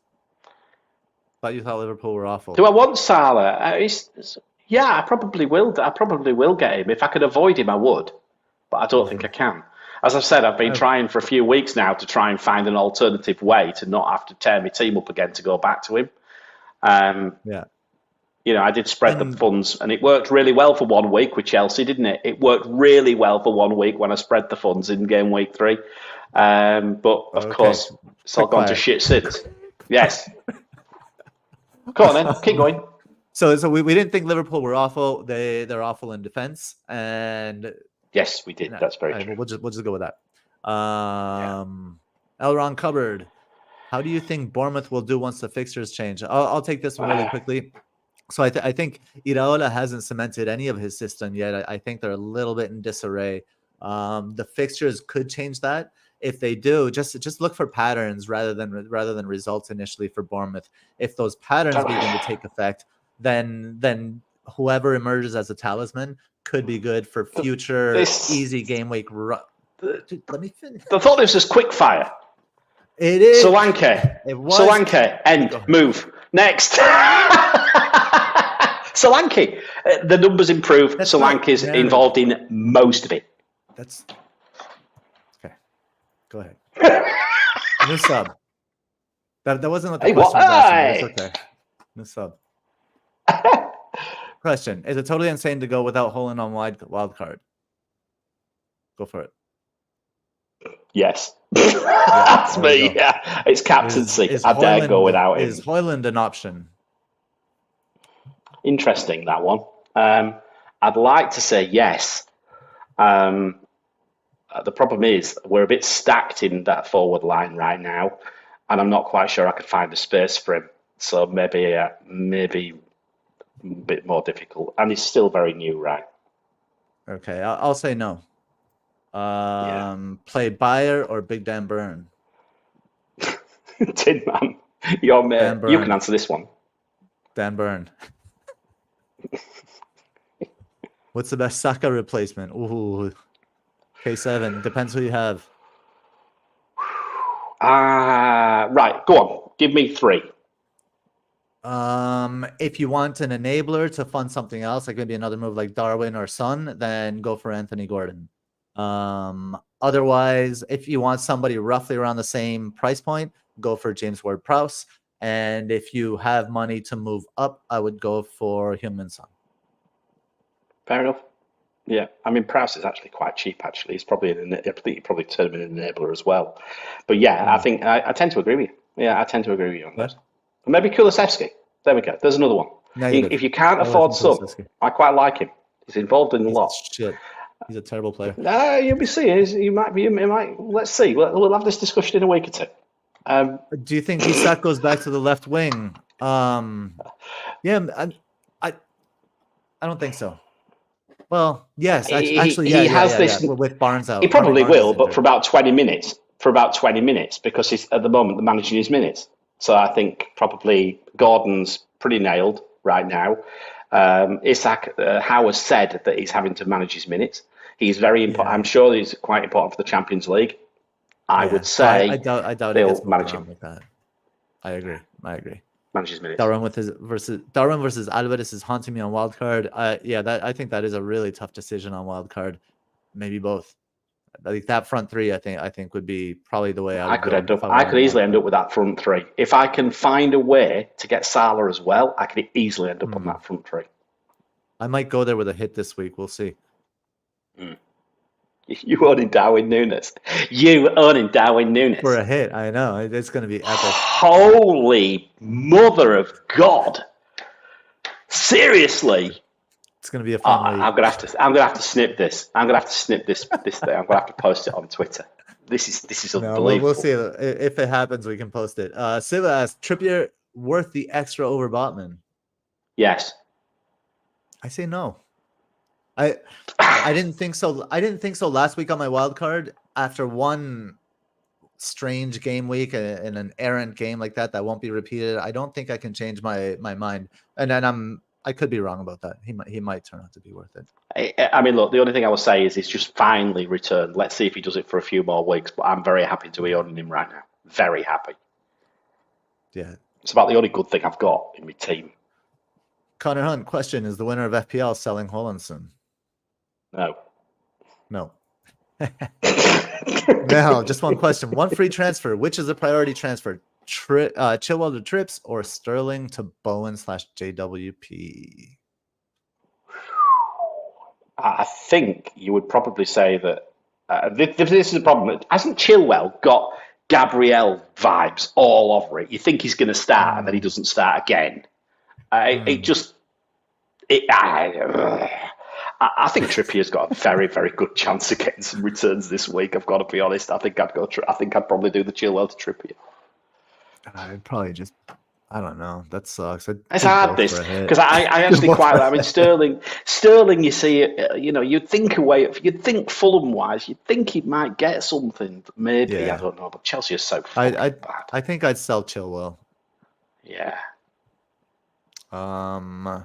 Thought you thought Liverpool were awful. Do I want Salah? Yeah, I probably will. I probably will get him. If I could avoid him, I would. But I don't think I can. As I've said, I've been trying for a few weeks now to try and find an alternative way to not have to tear my team up again to go back to him. Yeah. You know, I did spread the funds, and it worked really well for 1 week with Chelsea, didn't it? It worked really well for 1 week when I spread the funds in game week 3. But of course, it's all gone to shit since. Yes. Go on then, keep going. So we didn't think Liverpool were awful. They're awful in defense, and yes, we did. That's very true. We'll just go with that. Elron Cupboard, how do you think Bournemouth will do once the fixtures change? I'll take this one really quickly. So I think Iraola hasn't cemented any of his system yet. I think they're a little bit in disarray. The fixtures could change that. If they do, just look for patterns rather than results initially for Bournemouth. If those patterns begin to take effect, then whoever emerges as a talisman could be good for future easy game week. Dude, let me finish. I thought this was quick fire. It is. Solanke. Solanke. End. Move. Next. Solanke. The numbers improve. Solanke's involved in most of it. That's okay. Go ahead. New sub. That wasn't what the question was asking. It's okay. New sub. Question: is it totally insane to go without Holland on wildcard? Go for it. Yes. That's me. Yeah. It's captaincy. I dare go without him. Is Hoyland an option? Interesting, that one. I'd like to say yes. The problem is we're a bit stacked in that forward line right now, and I'm not quite sure I could find a space for him. So maybe a bit more difficult. And he's still very new, right? Okay, I'll say no. Play Bayer or Big Dan Burn? Tin Man, your mate. You can answer this one. Dan Burn. What's the best Saka replacement? Ooh, K7. Depends who you have. Right, go on. Give me 3. If you want an enabler to fund something else, like maybe another move like Darwin or Son, then go for Anthony Gordon. Otherwise, if you want somebody roughly around the same price point, go for James Ward-Prowse. And if you have money to move up, I would go for Heung-min Son. Fair enough. Yeah, I mean, Prowse is actually quite cheap. Actually, he's probably you probably term an enabler as well. But yeah, I think I tend to agree with you. Yeah, I tend to agree with you on that. Maybe Kulusevski. There we go. There's another one. No, if you can't afford sub, I quite like him. He's involved in a lot. Shit. He's a terrible player. You'll be seeing. He might be. Let's see. We'll have this discussion in a week or two. Do you think Isak goes back to the left wing? Yeah, I don't think so. Well, yes, actually, he has this with Barnes out. He probably will, but for about 20 minutes. Because he's at the moment managing his minutes. So I think probably Gordon's pretty nailed right now. Isak, Howard said that he's having to manage his minutes. He's very important. I'm sure he's quite important for the Champions League. I would say I doubt they'll manage him with that. I agree. Manage his minutes. Darwin versus Alvarez is haunting me on wildcard. I think that is a really tough decision on wildcard. Maybe both. Like that front 3, I think would be probably the way I could easily end up with that front 3. If I can find a way to get Salah as well, I could easily end up on that front 3. I might go there with a hit this week. We'll see. You owning Darwin Núñez. For a hit, I know. It's going to be epic. Holy mother of God. Seriously. It's going to be a fun week. I'm going to have to snip this. I'm going to have to snip this thing. I'm going to have to post it on Twitter. This is unbelievable. We'll see. If it happens, we can post it. Siva asks, Trippier worth the extra over Botman? Yes. I say no. I didn't think so. I didn't think so last week on my wild card after one strange game week in an errant game like that won't be repeated. I don't think I can change my mind. And then I could be wrong about that. He might turn out to be worth it. I mean, look, the only thing I will say is he's just finally returned. Let's see if he does it for a few more weeks. But I'm very happy to be owning him right now. Very happy. Yeah. It's about the only good thing I've got in my team. Connor Hunt, question: is the winner of FPL selling Hollandson? No. No. No, just one question. One free transfer. Which is a priority transfer? Chilwell to Trips or Sterling to Bowen/JWP? I think you would probably say that this is the problem. Hasn't Chilwell got Gabriel vibes all over it? You think he's going to start and then he doesn't start again. I think Trippier's got a very, very good chance of getting some returns this week. I've got to be honest. I think I'd probably do the Chilwell to Trippier. I'd probably just, I don't know. That sucks. It's hard this because I actually quite like. I mean, Sterling. You see, you'd think Fulham wise, you'd think he might get something. Maybe I don't know, but Chelsea is so bad. I think I'd sell Chilwell. Yeah. Elron.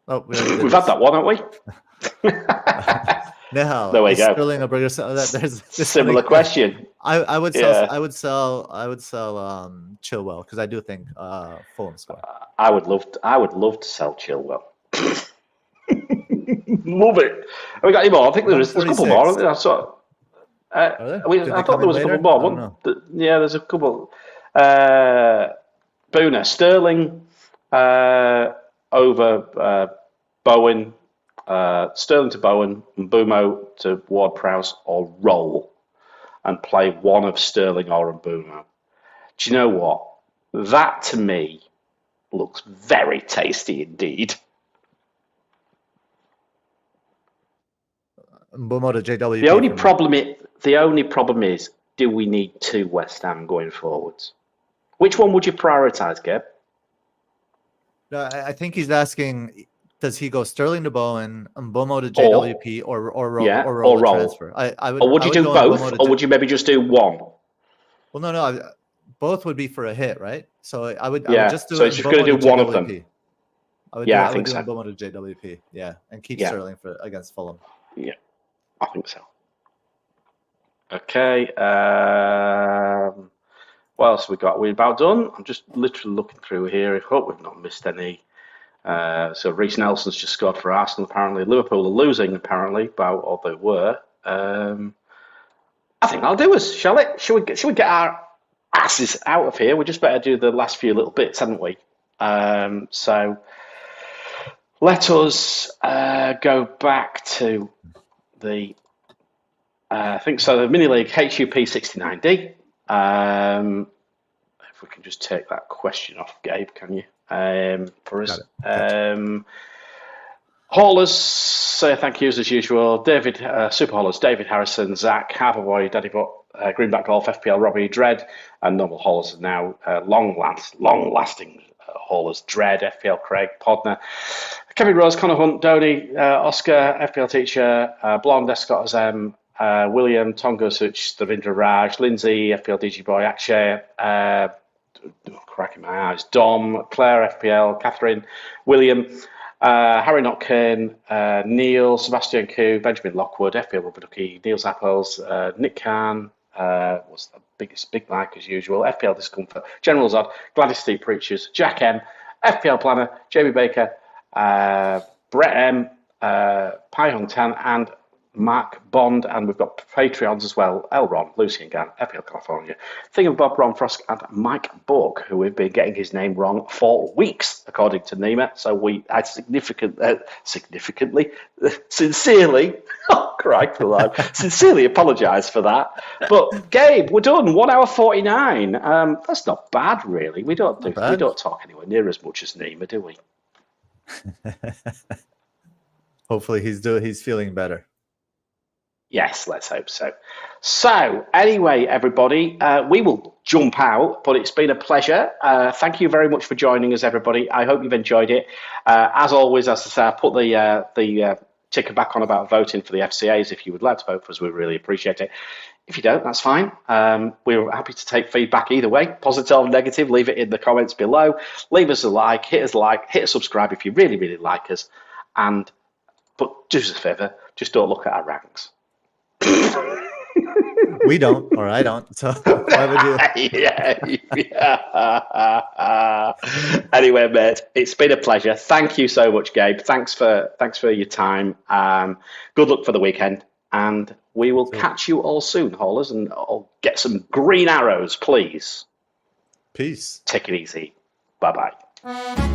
Oh, we've had that one, haven't we? No, there we go. Sterling a bigger. There's similar question. I would sell. I would sell Chilwell because I do think Fulham score. I would love to sell Chilwell. Love it. Have we got any more? I think there's a couple more. I thought there was a couple more. Yeah, there's a couple. Boona, Sterling over Bowen. Sterling to Bowen, Mbeumo to Ward-Prowse, or roll and play one of Sterling or Mbeumo. Do you know what? That to me looks very tasty indeed. Mbeumo to JWP. The only problem is, do we need two West Ham going forwards? Which one would you prioritise, Gabe? No, I think he's asking. Does he go Sterling to Bowen, Mbeumo to JWP, or roll transfer? Would you do both, or would you maybe just do one? Well, no. Both would be for a hit, right? So I would just do. So it's just going to do one of them. I think so. Mbeumo to JWP, and keep Sterling against Fulham. Yeah, I think so. Okay. What else we got? We're about done. I'm just literally looking through here. I hope we've not missed any. So Reece Nelson's just scored for Arsenal, apparently. Liverpool are losing, apparently, or they were. I think that'll do us, shall it? Should we get our asses out of here? We just better do the last few little bits, haven't we? So let us go back to the the Minileague HUP 69D. If we can just take that question off, Gabe, can you? For us. Haulers, say thank yous as usual. David, Super Haulers, David Harrison, Zach, Harbourboy, Daddy Butt, Greenback Golf, FPL Robbie, Dread, and normal haulers are now long-lasting haulers. Dread, FPL Craig, Podner, Kevin Rose, Connor Hunt, Dodie, Oscar, FPL Teacher, Blonde, Escott as M, William, Tonga Such, Ravindra Raj, Lindsay, FPL DG Boy, Akshay, cracking my eyes, Dom, Claire, FPL, Catherine, William, Harry Notkin, Neil, Sebastian Koo, Benjamin Lockwood, FPL Rubber Ducky, Neil Zappos, Nick Khan, was the biggest big like as usual, FPL Discomfort, General Zod, Gladys Steep Preachers, Jack M, FPL Planner, Jamie Baker, Brett M, Pai Hong Tan, and Mark Bond, and we've got Patreons as well. Elron, Lucy and Gan, FPL California, Thingamabob, Ron Frost, and Mike Book, who we've been getting his name wrong for weeks, according to Nima. So I sincerely, oh, Christ alive, sincerely apologise for that. But Gabe, we're done. 1 hour 49. That's not bad, really. We don't talk anywhere near as much as Nima, do we? Hopefully, he's feeling better. Yes, let's hope so. So, anyway, everybody, we will jump out, but it's been a pleasure. Thank you very much for joining us, everybody. I hope you've enjoyed it. As always, as I say, I put the ticker back on about voting for the FCAs. If you would like to vote for us, we really appreciate it. If you don't, that's fine. We're happy to take feedback either way, positive or negative. Leave it in the comments below. Leave us a like, hit a subscribe if you really, really like us. But do us a favour, just don't look at our ranks. We don't, or I don't. So why would you? yeah. Anyway, mate, it's been a pleasure. Thank you so much, Gabe. Thanks for your time. Good luck for the weekend, and we will catch you all soon, haulers, and I'll get some green arrows, please. Peace. Take it easy. Bye-bye.